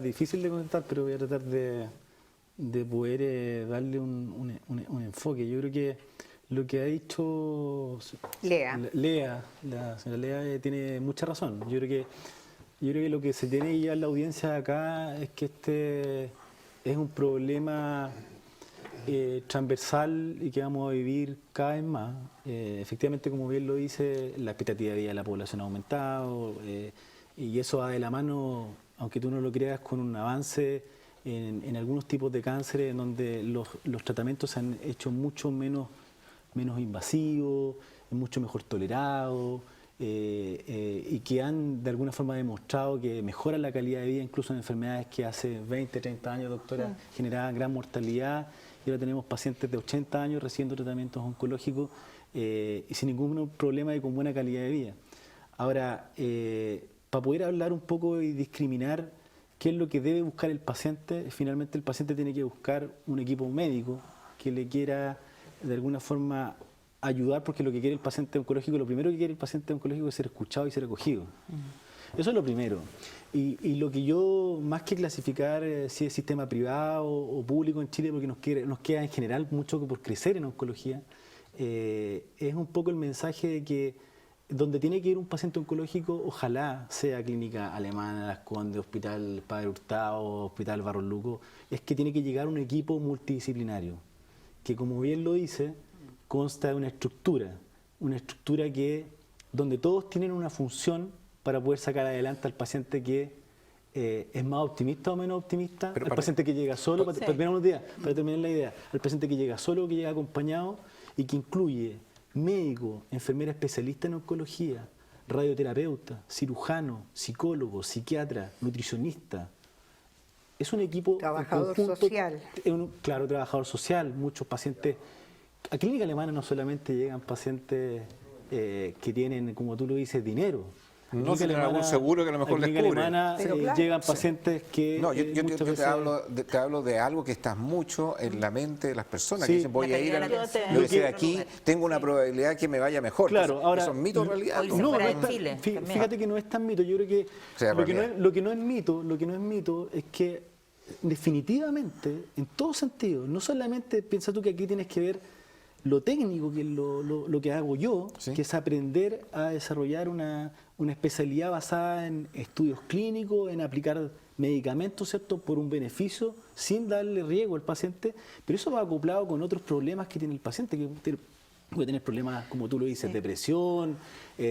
difícil de contestar, pero voy a tratar de poder darle un enfoque. Yo creo que lo que ha dicho la señora Lea tiene mucha razón. Yo creo que lo que se tiene ya en la audiencia acá es que este es un problema transversal y que vamos a vivir cada vez más. Efectivamente, como bien lo dice, la expectativa de vida de la población ha aumentado y eso va de la mano, aunque tú no lo creas, con un avance en algunos tipos de cánceres en donde los tratamientos se han hecho mucho menos invasivos, mucho mejor tolerados. Y que han de alguna forma demostrado que mejoran la calidad de vida incluso en enfermedades que hace 20, 30 años, doctora, generaban gran mortalidad, y ahora tenemos pacientes de 80 años recibiendo tratamientos oncológicos y sin ningún problema y con buena calidad de vida. Ahora, para poder hablar un poco y discriminar qué es lo que debe buscar el paciente, finalmente el paciente tiene que buscar un equipo médico que le quiera de alguna forma ayudar, porque lo que quiere el paciente oncológico, lo primero que quiere el paciente oncológico es ser escuchado y ser acogido. Eso es lo primero. Y lo que yo, más que clasificar si es sistema privado o público en Chile, porque nos queda en general mucho por crecer en oncología, es un poco el mensaje de que donde tiene que ir un paciente oncológico, ojalá sea clínica alemana, Las Condes, Hospital Padre Hurtado, Hospital Barros Luco, es que tiene que llegar un equipo multidisciplinario, que como bien lo dice, consta de una estructura donde todos tienen una función para poder sacar adelante al paciente que es más optimista o menos optimista, al paciente que llega solo, para terminar la idea, al paciente que llega solo o que llega acompañado, y que incluye médico, enfermera especialista en oncología, radioterapeuta, cirujano, psicólogo, psiquiatra, nutricionista. Es un equipo... Trabajador social. Claro, trabajador social, muchos pacientes... A clínica alemana no solamente llegan pacientes que tienen, como tú lo dices, dinero, No tienen algún seguro que a lo mejor les cubre. Alemana, llegan pacientes que... No, yo te hablo de algo que está mucho en la mente de las personas, que dicen, voy a ir yo decía aquí, tengo una probabilidad que me vaya mejor. Claro, ahora... ¿Eso es mito en realidad? Fíjate que no es tan mito. Yo creo que lo que no es mito es que definitivamente, en todo sentido, no solamente piensa tú que aquí tienes que ver lo técnico, que es lo que hago yo, que es aprender a desarrollar una especialidad basada en estudios clínicos, en aplicar medicamentos, ¿cierto?, por un beneficio, sin darle riesgo al paciente, pero eso va acoplado con otros problemas que tiene el paciente, que puede tener problemas, como tú lo dices, depresión,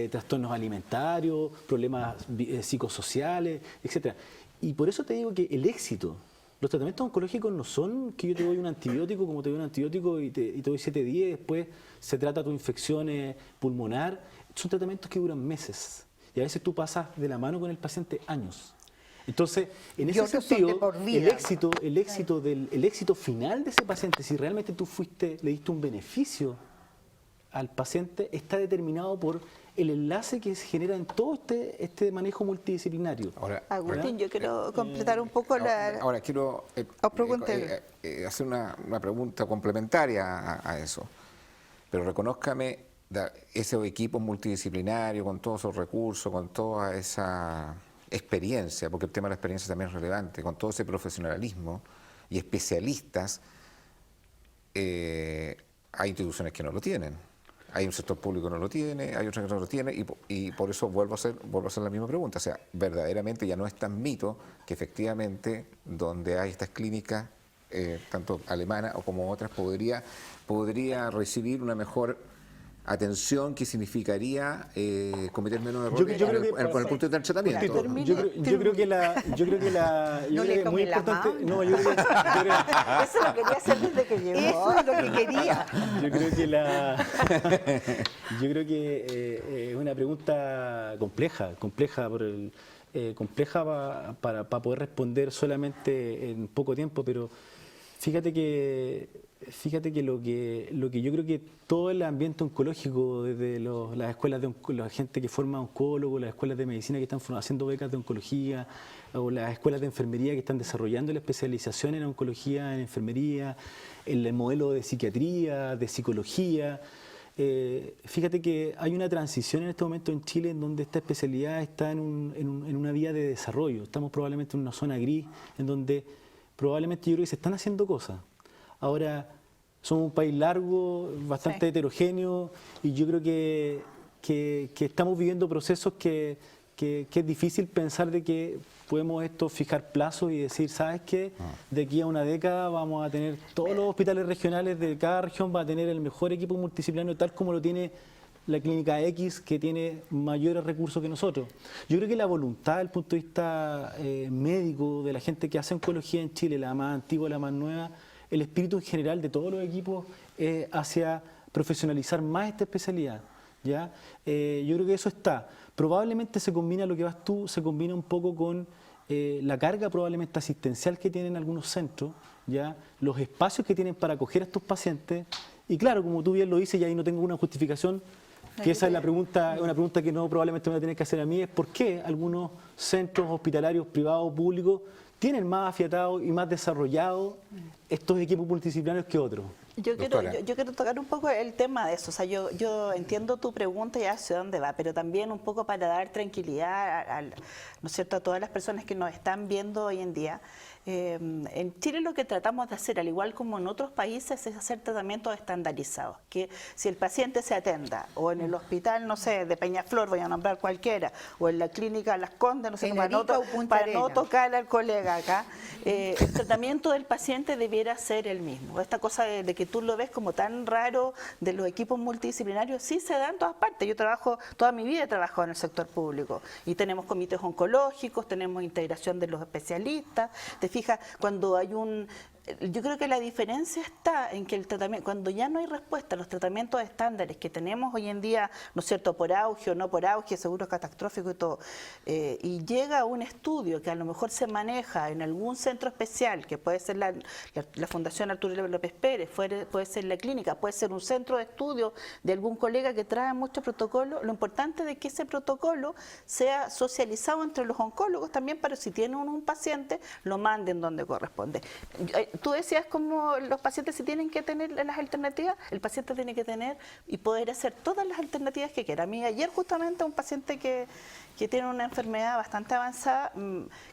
trastornos alimentarios, problemas psicosociales, etcétera. Y por eso te digo que el éxito, los tratamientos oncológicos no son que yo te doy un antibiótico, como te doy un antibiótico y te doy 7 días y después se trata tu infección pulmonar. Son tratamientos que duran meses y a veces tú pasas de la mano con el paciente años. Entonces, en ese sentido, el éxito final de ese paciente, si realmente tú le diste un beneficio al paciente, está determinado por el enlace que se genera en todo este manejo multidisciplinario. Agustín, yo quiero completar un poco Ahora quiero hacer una pregunta complementaria a eso, pero reconózcame ese equipo multidisciplinario, con todos esos recursos, con toda esa experiencia, porque el tema de la experiencia también es relevante, con todo ese profesionalismo y especialistas, hay instituciones que no lo tienen. Hay un sector público que no lo tiene, hay otro que no lo tiene, y por eso vuelvo a hacer la misma pregunta. O sea, verdaderamente ya no es tan mito que efectivamente donde hay estas clínicas, tanto alemanas o como otras, podría recibir una mejor atención que significaría cometer menos errores con el punto de tratamiento. Yo creo que es muy importante. No, yo creo que eso lo quería hacer desde que llegó. Eso es lo que quería. Yo creo que es una pregunta compleja para poder responder solamente en poco tiempo, pero fíjate que lo que yo creo que todo el ambiente oncológico, desde las escuelas de la gente que forma oncólogos, las escuelas de medicina que están haciendo becas de oncología, o las escuelas de enfermería que están desarrollando la especialización en oncología, en enfermería, el modelo de psiquiatría, de psicología. Fíjate que hay una transición en este momento en Chile en donde esta especialidad está en una vía de desarrollo. Estamos probablemente en una zona gris en donde probablemente yo creo que se están haciendo cosas. Ahora, somos un país largo, bastante heterogéneo, y yo creo que estamos viviendo procesos que es difícil pensar de que podemos fijar plazos y decir, ¿sabes qué? De aquí a una década vamos a tener todos los hospitales regionales de cada región, va a tener el mejor equipo multidisciplinario tal como lo tiene la clínica X, que tiene mayores recursos que nosotros. Yo creo que la voluntad desde el punto de vista médico de la gente que hace oncología en Chile, la más antigua, la más nueva, el espíritu en general de todos los equipos hacia profesionalizar más esta especialidad, ¿ya? Yo creo que eso está. Probablemente se combina lo que vas tú, se combina un poco con la carga probablemente asistencial que tienen algunos centros, ¿ya? Los espacios que tienen para acoger a estos pacientes. Y claro, como tú bien lo dices, y ahí no tengo una justificación, que esa es una pregunta que no probablemente me voy a tener que hacer a mí, es por qué algunos centros hospitalarios privados o públicos tienen más afiatados y más desarrollados estos equipos multidisciplinarios que otros. Yo quiero tocar un poco el tema de eso. O sea, yo entiendo tu pregunta y hacia dónde va, pero también un poco para dar tranquilidad ¿no es cierto?, a todas las personas que nos están viendo hoy en día. En Chile lo que tratamos de hacer, al igual como en otros países, es hacer tratamientos estandarizados. Que si el paciente se atenda o en el hospital, no sé, de Peñaflor, voy a nombrar cualquiera, o en la clínica Las Condes, no sé, para no tocar al colega acá, el tratamiento del paciente debiera ser el mismo. Esta cosa de que tú lo ves como tan raro de los equipos multidisciplinarios, sí se da en todas partes. Yo toda mi vida he trabajado en el sector público y tenemos comités oncológicos, tenemos integración de los especialistas. Te fijas, cuando hay yo creo que la diferencia está en que el tratamiento, cuando ya no hay respuesta a los tratamientos estándares que tenemos hoy en día, ¿no es cierto?, por auge o no por auge, seguro catastrófico y todo, y llega un estudio que a lo mejor se maneja en algún centro especial, que puede ser la Fundación Arturo López Pérez, puede ser la clínica, puede ser un centro de estudio de algún colega que trae muchos protocolos, lo importante es que ese protocolo sea socializado entre los oncólogos también, para si tiene un paciente, lo manden donde corresponde. Tú decías como los pacientes si tienen que tener las alternativas, el paciente tiene que tener y poder hacer todas las alternativas que quiera. A mí ayer justamente un paciente que tiene una enfermedad bastante avanzada,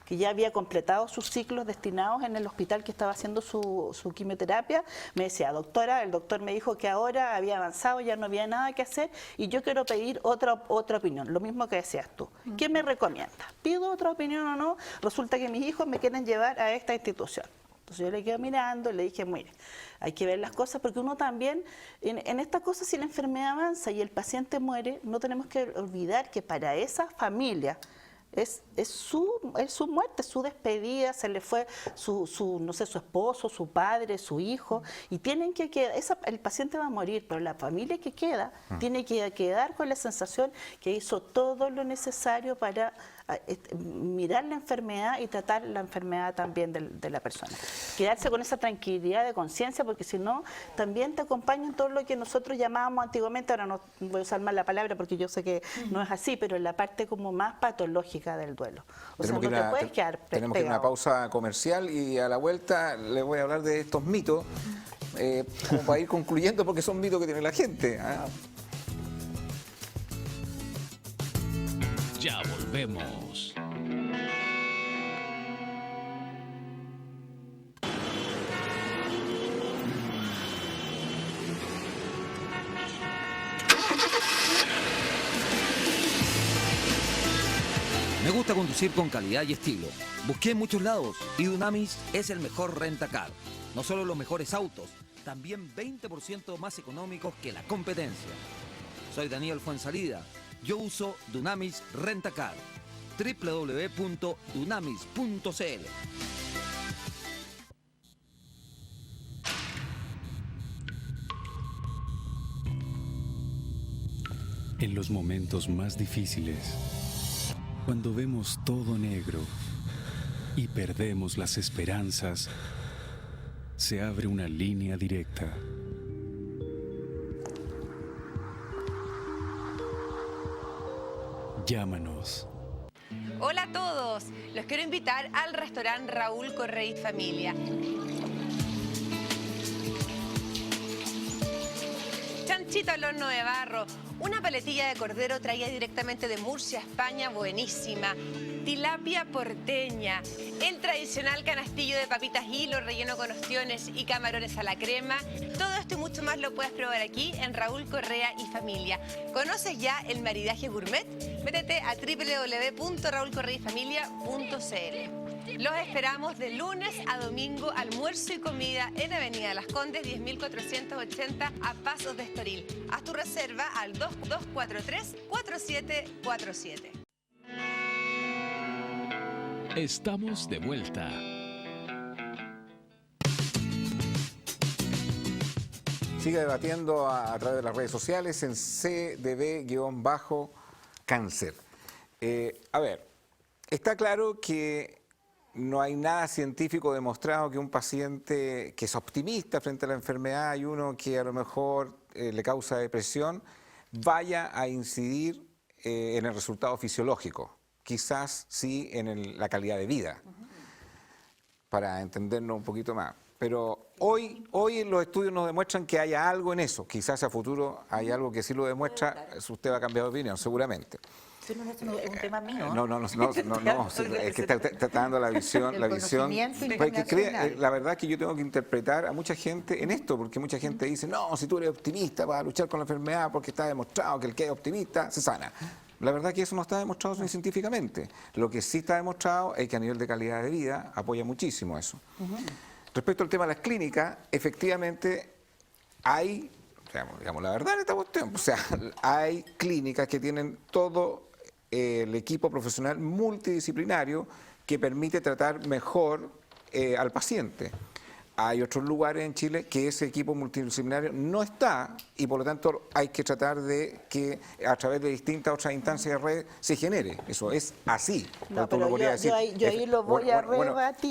que ya había completado sus ciclos destinados en el hospital que estaba haciendo su quimioterapia, me decía, doctora, el doctor me dijo que ahora había avanzado, ya no había nada que hacer y yo quiero pedir otra opinión, lo mismo que decías tú. ¿Qué me recomiendas? ¿Pido otra opinión o no? Resulta que mis hijos me quieren llevar a esta institución. Entonces yo le quedo mirando y le dije, mire, hay que ver las cosas, porque uno también, en estas cosas, si la enfermedad avanza y el paciente muere, no tenemos que olvidar que para esa familia es su muerte, su despedida, se le fue no sé, su esposo, su padre, su hijo, y tienen que quedar, el paciente va a morir, pero la familia que queda tiene que quedar con la sensación que hizo todo lo necesario para mirar la enfermedad y tratar la enfermedad también de la persona. Quedarse con esa tranquilidad de conciencia, porque si no, también te acompaña en todo lo que nosotros llamábamos antiguamente, ahora no voy a usar más la palabra porque yo sé que no es así, pero en la parte como más patológica del duelo. O sea, no te puedes quedar pegado. Tenemos que ir a una pausa comercial y a la vuelta les voy a hablar de estos mitos, como para ir concluyendo, porque son mitos que tiene la gente. Ya volvemos. Me gusta conducir con calidad y estilo. Busqué en muchos lados y Dunamis es el mejor rentacar. No solo los mejores autos, también 20% más económicos que la competencia. Soy Daniel Fuensalida. Yo uso Dunamis Rentacar. www.dunamis.cl. En los momentos más difíciles, cuando vemos todo negro y perdemos las esperanzas, se abre una línea directa. Llámanos. Hola a todos, los quiero invitar al restaurante Raúl Correa y Familia. Chanchito al horno de barro, una paletilla de cordero traída directamente de Murcia, España, buenísima. Tilapia porteña, el tradicional canastillo de papitas hilo relleno con ostiones y camarones a la crema. Todo esto y mucho más lo puedes probar aquí en Raúl Correa y Familia. ¿Conoces ya el maridaje gourmet? Métete a www.raulcorreayfamilia.cl. Los esperamos de lunes a domingo, almuerzo y comida en Avenida Las Condes, 10.480 a Pasos de Estoril. Haz tu reserva al 2243-4747. Estamos de vuelta. Sigue debatiendo a través de las redes sociales en CDB-cáncer. A ver, está claro que no hay nada científico demostrado que un paciente que es optimista frente a la enfermedad y uno que a lo mejor le causa depresión vaya a incidir en el resultado fisiológico. Quizás sí en la calidad de vida, para entendernos un poquito más. Pero hoy los estudios nos demuestran que hay algo en eso. Quizás a futuro hay algo que sí lo demuestra. Usted va a cambiar de opinión, seguramente. Pero esto no es un tema mío. No, es que está dando la visión. La verdad es que yo tengo que interpretar a mucha gente en esto, porque mucha gente dice, no, si tú eres optimista vas a luchar con la enfermedad porque está demostrado que el que es optimista se sana. La verdad es que eso no está demostrado ni científicamente. Lo que sí está demostrado es que a nivel de calidad de vida apoya muchísimo eso. Respecto al tema de las clínicas, efectivamente hay, digamos la verdad en esta cuestión, o sea, hay clínicas que tienen todo el equipo profesional multidisciplinario que permite tratar mejor al paciente. hay otros lugares en Chile que ese equipo multidisciplinario no está y por lo tanto hay que tratar de que a través de distintas otras instancias de red se genere. Eso es así. No, pero yo ahí lo voy a rebatir.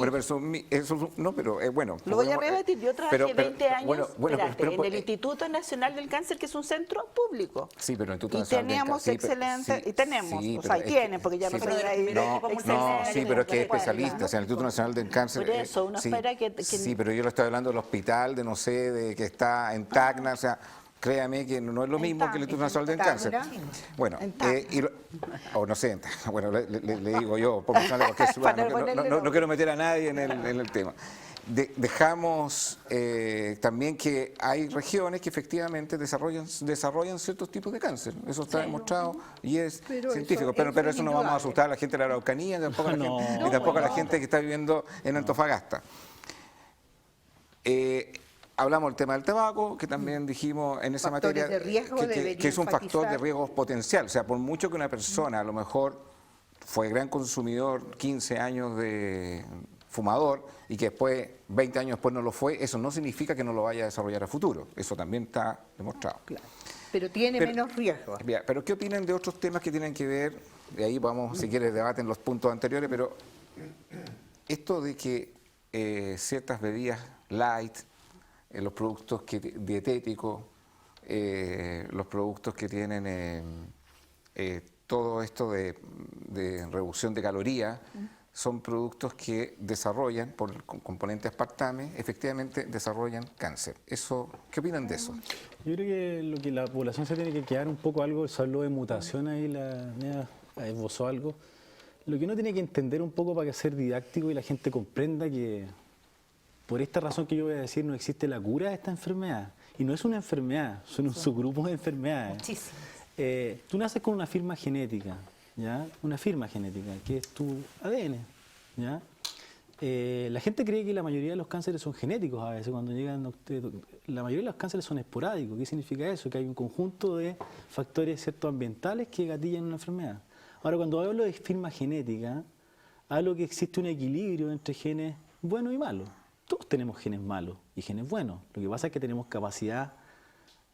Bueno, lo voy a rebatir. Yo trabajé 20 años en el el Instituto Nacional del Cáncer, que es un centro público. Sí, pero el Instituto y Nacional teníamos del Cáncer, excelente, y tenemos, sí, o sea, y tienen, porque ya sí, no soy ahí. No, sí, pero es que es especialista, o sea, el Instituto Nacional del Cáncer. Por eso, uno espera que... Sí, pero yo le estoy hablando del hospital, de no sé, de que está en Tacna, o sea, créame que no es lo mismo que el Instituto Nacional del Cáncer. Bueno, o no sé, bueno, le digo yo, porque no quiero meter a nadie en el tema. Dejamos también que hay regiones que efectivamente desarrollan ciertos tipos de cáncer. Eso está demostrado y es científico. Pero eso no vamos a asustar a la gente de la Araucanía, ni tampoco a la gente que está viviendo en Antofagasta. Hablamos del tema del tabaco, que también dijimos en esa materia que es un factor de riesgo potencial. O sea, por mucho que una persona a lo mejor fue gran consumidor, 15 años de fumador, y que después, 20 años después no lo fue, eso no significa que no lo vaya a desarrollar a futuro. Eso también está demostrado. Claro. Pero tiene menos riesgo. Pero ¿qué opinan de otros temas que tienen que ver? De ahí vamos, si quieres, debaten los puntos anteriores, pero esto de que ciertas bebidas light, los productos dietéticos, los productos que tienen todo esto de reducción de calorías, son productos que desarrollan, por el componente aspartame, efectivamente desarrollan cáncer. ¿Qué opinan de eso? Yo creo que lo que la población se tiene que quedar un poco algo, se habló de mutación ahí, esbozó algo. Lo que uno tiene que entender un poco para que sea didáctico y la gente comprenda que por esta razón que yo voy a decir no existe la cura de esta enfermedad. Y no es una enfermedad, son un subgrupo de enfermedades. Muchísimas. Tú naces con una firma genética, ¿ya? Una firma genética, que es tu ADN, ¿ya? La gente cree que la mayoría de los cánceres son genéticos a veces, cuando llegan la mayoría de los cánceres son esporádicos. ¿Qué significa eso? Que hay un conjunto de factores ambientales que gatillan una enfermedad. Ahora, cuando hablo de firma genética, hablo que existe un equilibrio entre genes buenos y malos. Todos tenemos genes malos y genes buenos. Lo que pasa es que tenemos capacidad,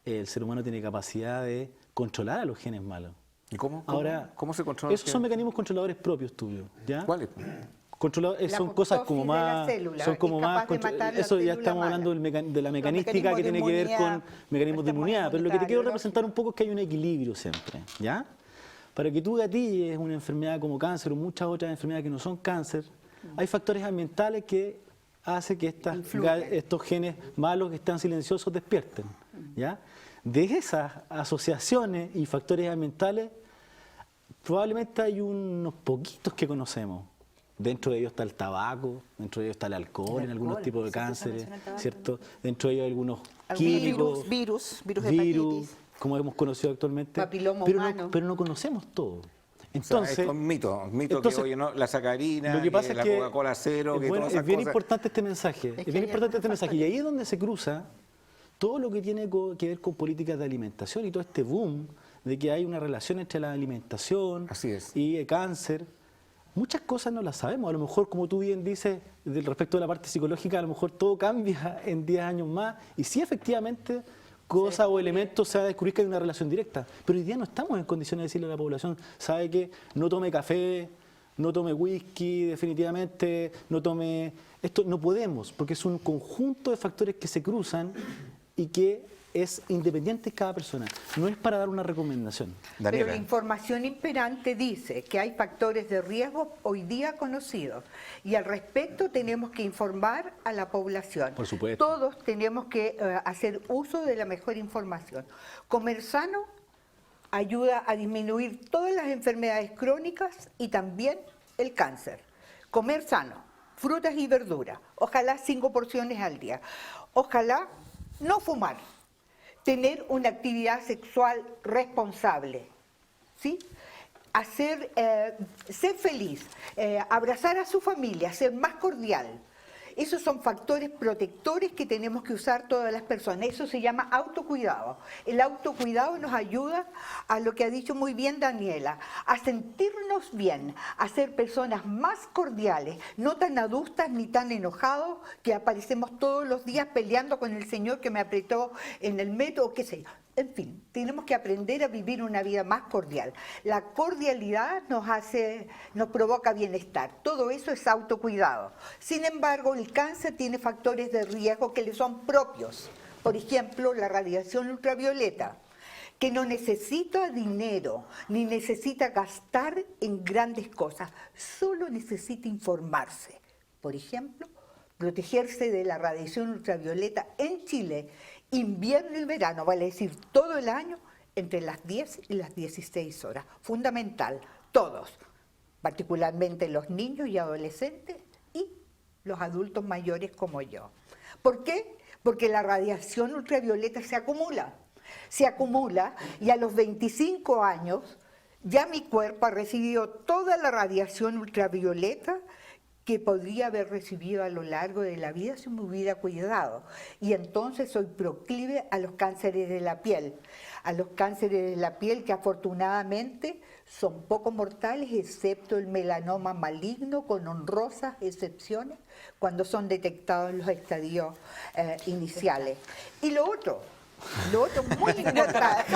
el ser humano tiene capacidad de controlar a los genes malos. ¿Y cómo se controla? Esos son mecanismos controladores propios tuyos, ¿ya? ¿Cuáles? Son cosas como más... Son como más eso ya estamos hablando de la mecanística que tiene que ver con mecanismos de inmunidad. Pero lo que te quiero representar un poco es que hay un equilibrio siempre, ¿ya? Para que tú gatilles una enfermedad como cáncer o muchas otras enfermedades que no son cáncer, hay factores ambientales que hacen que estos genes malos que están silenciosos despierten, ¿ya? De esas asociaciones y factores ambientales, probablemente hay unos poquitos que conocemos. Dentro de ellos está el tabaco, dentro de ellos está el alcohol en algunos tipos de cánceres, ¿cierto? Dentro de ellos hay algunos químicos, virus de hepatitis, como hemos conocido actualmente, papiloma humano. pero no conocemos todo. Entonces, es un mito que oye, ¿no? La sacarina, lo que pasa la Coca-Cola cero, es bien importante este mensaje, y ahí es donde se cruza todo lo que tiene que ver con políticas de alimentación y todo este boom de que hay una relación entre la alimentación y el cáncer. Muchas cosas no las sabemos, a lo mejor, como tú bien dices, respecto de la parte psicológica, a lo mejor todo cambia en 10 años más, y sí, efectivamente, cosas o elementos se va a descubrir que hay una relación directa, pero hoy día no estamos en condiciones de decirle a la población, sabe que no tome café, no tome whisky, definitivamente, no tome... Esto no podemos, porque es un conjunto de factores que se cruzan y que es independiente de cada persona. No es para dar una recomendación. Daniela. Pero la información imperante dice que hay factores de riesgo hoy día conocidos y al respecto tenemos que informar a la población. Por supuesto. Todos tenemos que hacer uso de la mejor información. Comer sano ayuda a disminuir todas las enfermedades crónicas y también el cáncer. Comer sano, frutas y verduras, ojalá 5 porciones al día. Ojalá no fumar. Tener una actividad sexual responsable, ¿sí? Ser feliz, abrazar a su familia, ser más cordial Esos son factores protectores que tenemos que usar todas las personas. Eso se llama autocuidado. El autocuidado nos ayuda a lo que ha dicho muy bien Daniela, a sentirnos bien, a ser personas más cordiales, no tan adustas ni tan enojados que aparecemos todos los días peleando con el señor que me apretó en el metro o qué sé yo. En fin, tenemos que aprender a vivir una vida más cordial. La cordialidad nos provoca bienestar. Todo eso es autocuidado. Sin embargo, el cáncer tiene factores de riesgo que le son propios. Por ejemplo, la radiación ultravioleta, que no necesita dinero, ni necesita gastar en grandes cosas, solo necesita informarse. Por ejemplo, protegerse de la radiación ultravioleta en Chile, invierno y verano, vale decir todo el año, entre las 10 y las 16 horas. Fundamental, todos, particularmente los niños y adolescentes y los adultos mayores como yo. ¿Por qué? Porque la radiación ultravioleta se acumula y a los 25 años ya mi cuerpo ha recibido toda la radiación ultravioleta que podría haber recibido a lo largo de la vida si me hubiera cuidado. Y entonces soy proclive a los cánceres de la piel. A los cánceres de la piel que afortunadamente son poco mortales, excepto el melanoma maligno, con honrosas excepciones, cuando son detectados en los estadios iniciales. Y lo otro muy importante.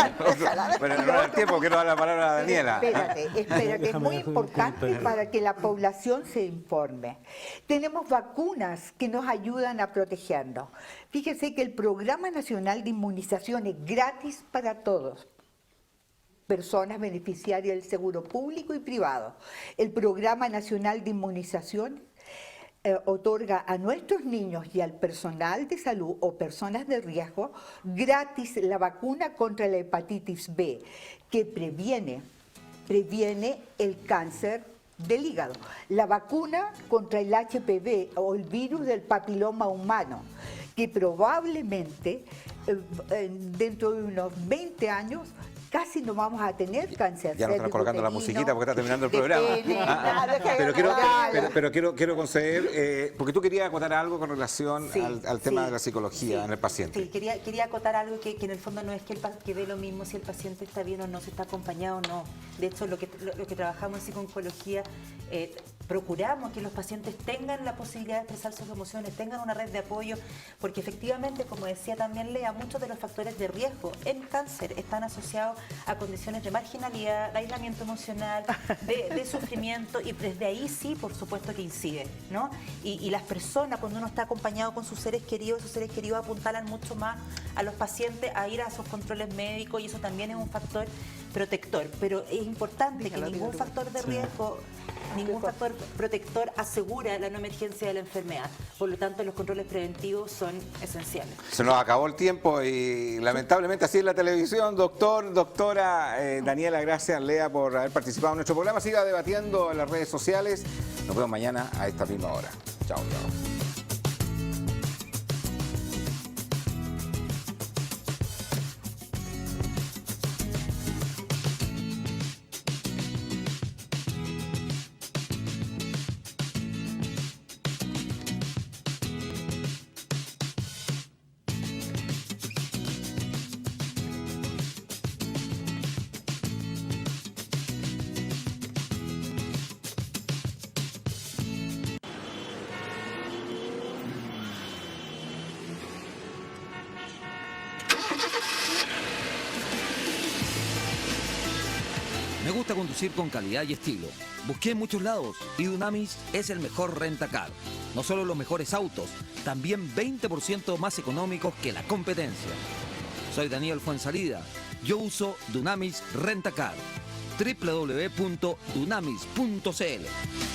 Bueno, no da el tiempo, quiero dar la palabra a Daniela. Espérate, es muy importante para que la población se informe. Tenemos vacunas que nos ayudan a protegernos. Fíjese que el Programa Nacional de Inmunización es gratis para todos. Personas beneficiarias del seguro público y privado. El Programa Nacional de Inmunización otorga a nuestros niños y al personal de salud o personas de riesgo gratis la vacuna contra la hepatitis B, que previene el cáncer del hígado. La vacuna contra el HPV o el virus del papiloma humano, que probablemente dentro de unos 20 años casi no vamos a tener cáncer. Ya nos están colocando la musiquita porque está terminando el programa. Pero quiero conceder, porque tú querías acotar algo con relación al tema de la psicología en el paciente. Sí, quería acotar algo que en el fondo no es que dé lo mismo si el paciente está bien o no, si está acompañado o no. De hecho, lo que trabajamos en psicooncología, procuramos que los pacientes tengan la posibilidad de expresar sus emociones, tengan una red de apoyo, porque efectivamente, como decía también Lea, muchos de los factores de riesgo en cáncer están asociados a condiciones de marginalidad, de aislamiento emocional, de sufrimiento, y desde ahí sí, por supuesto que incide, ¿no? Y las personas, cuando uno está acompañado con sus seres queridos apuntalan mucho más a los pacientes a ir a sus controles médicos, y eso también es un factor protector. Pero es importante que ningún factor de riesgo, ningún factor protector asegura la no emergencia de la enfermedad. Por lo tanto, los controles preventivos son esenciales. Se nos acabó el tiempo y lamentablemente así es la televisión. Doctora Daniela, gracias Lea por haber participado en nuestro programa. Siga debatiendo en las redes sociales. Nos vemos mañana a esta misma hora. Chao, chao. Me gusta conducir con calidad y estilo. Busqué en muchos lados y Dunamis es el mejor rentacar. No solo los mejores autos, también 20% más económicos que la competencia. Soy Daniel Fuensalida. Yo uso Dunamis Rentacar. www.dunamis.cl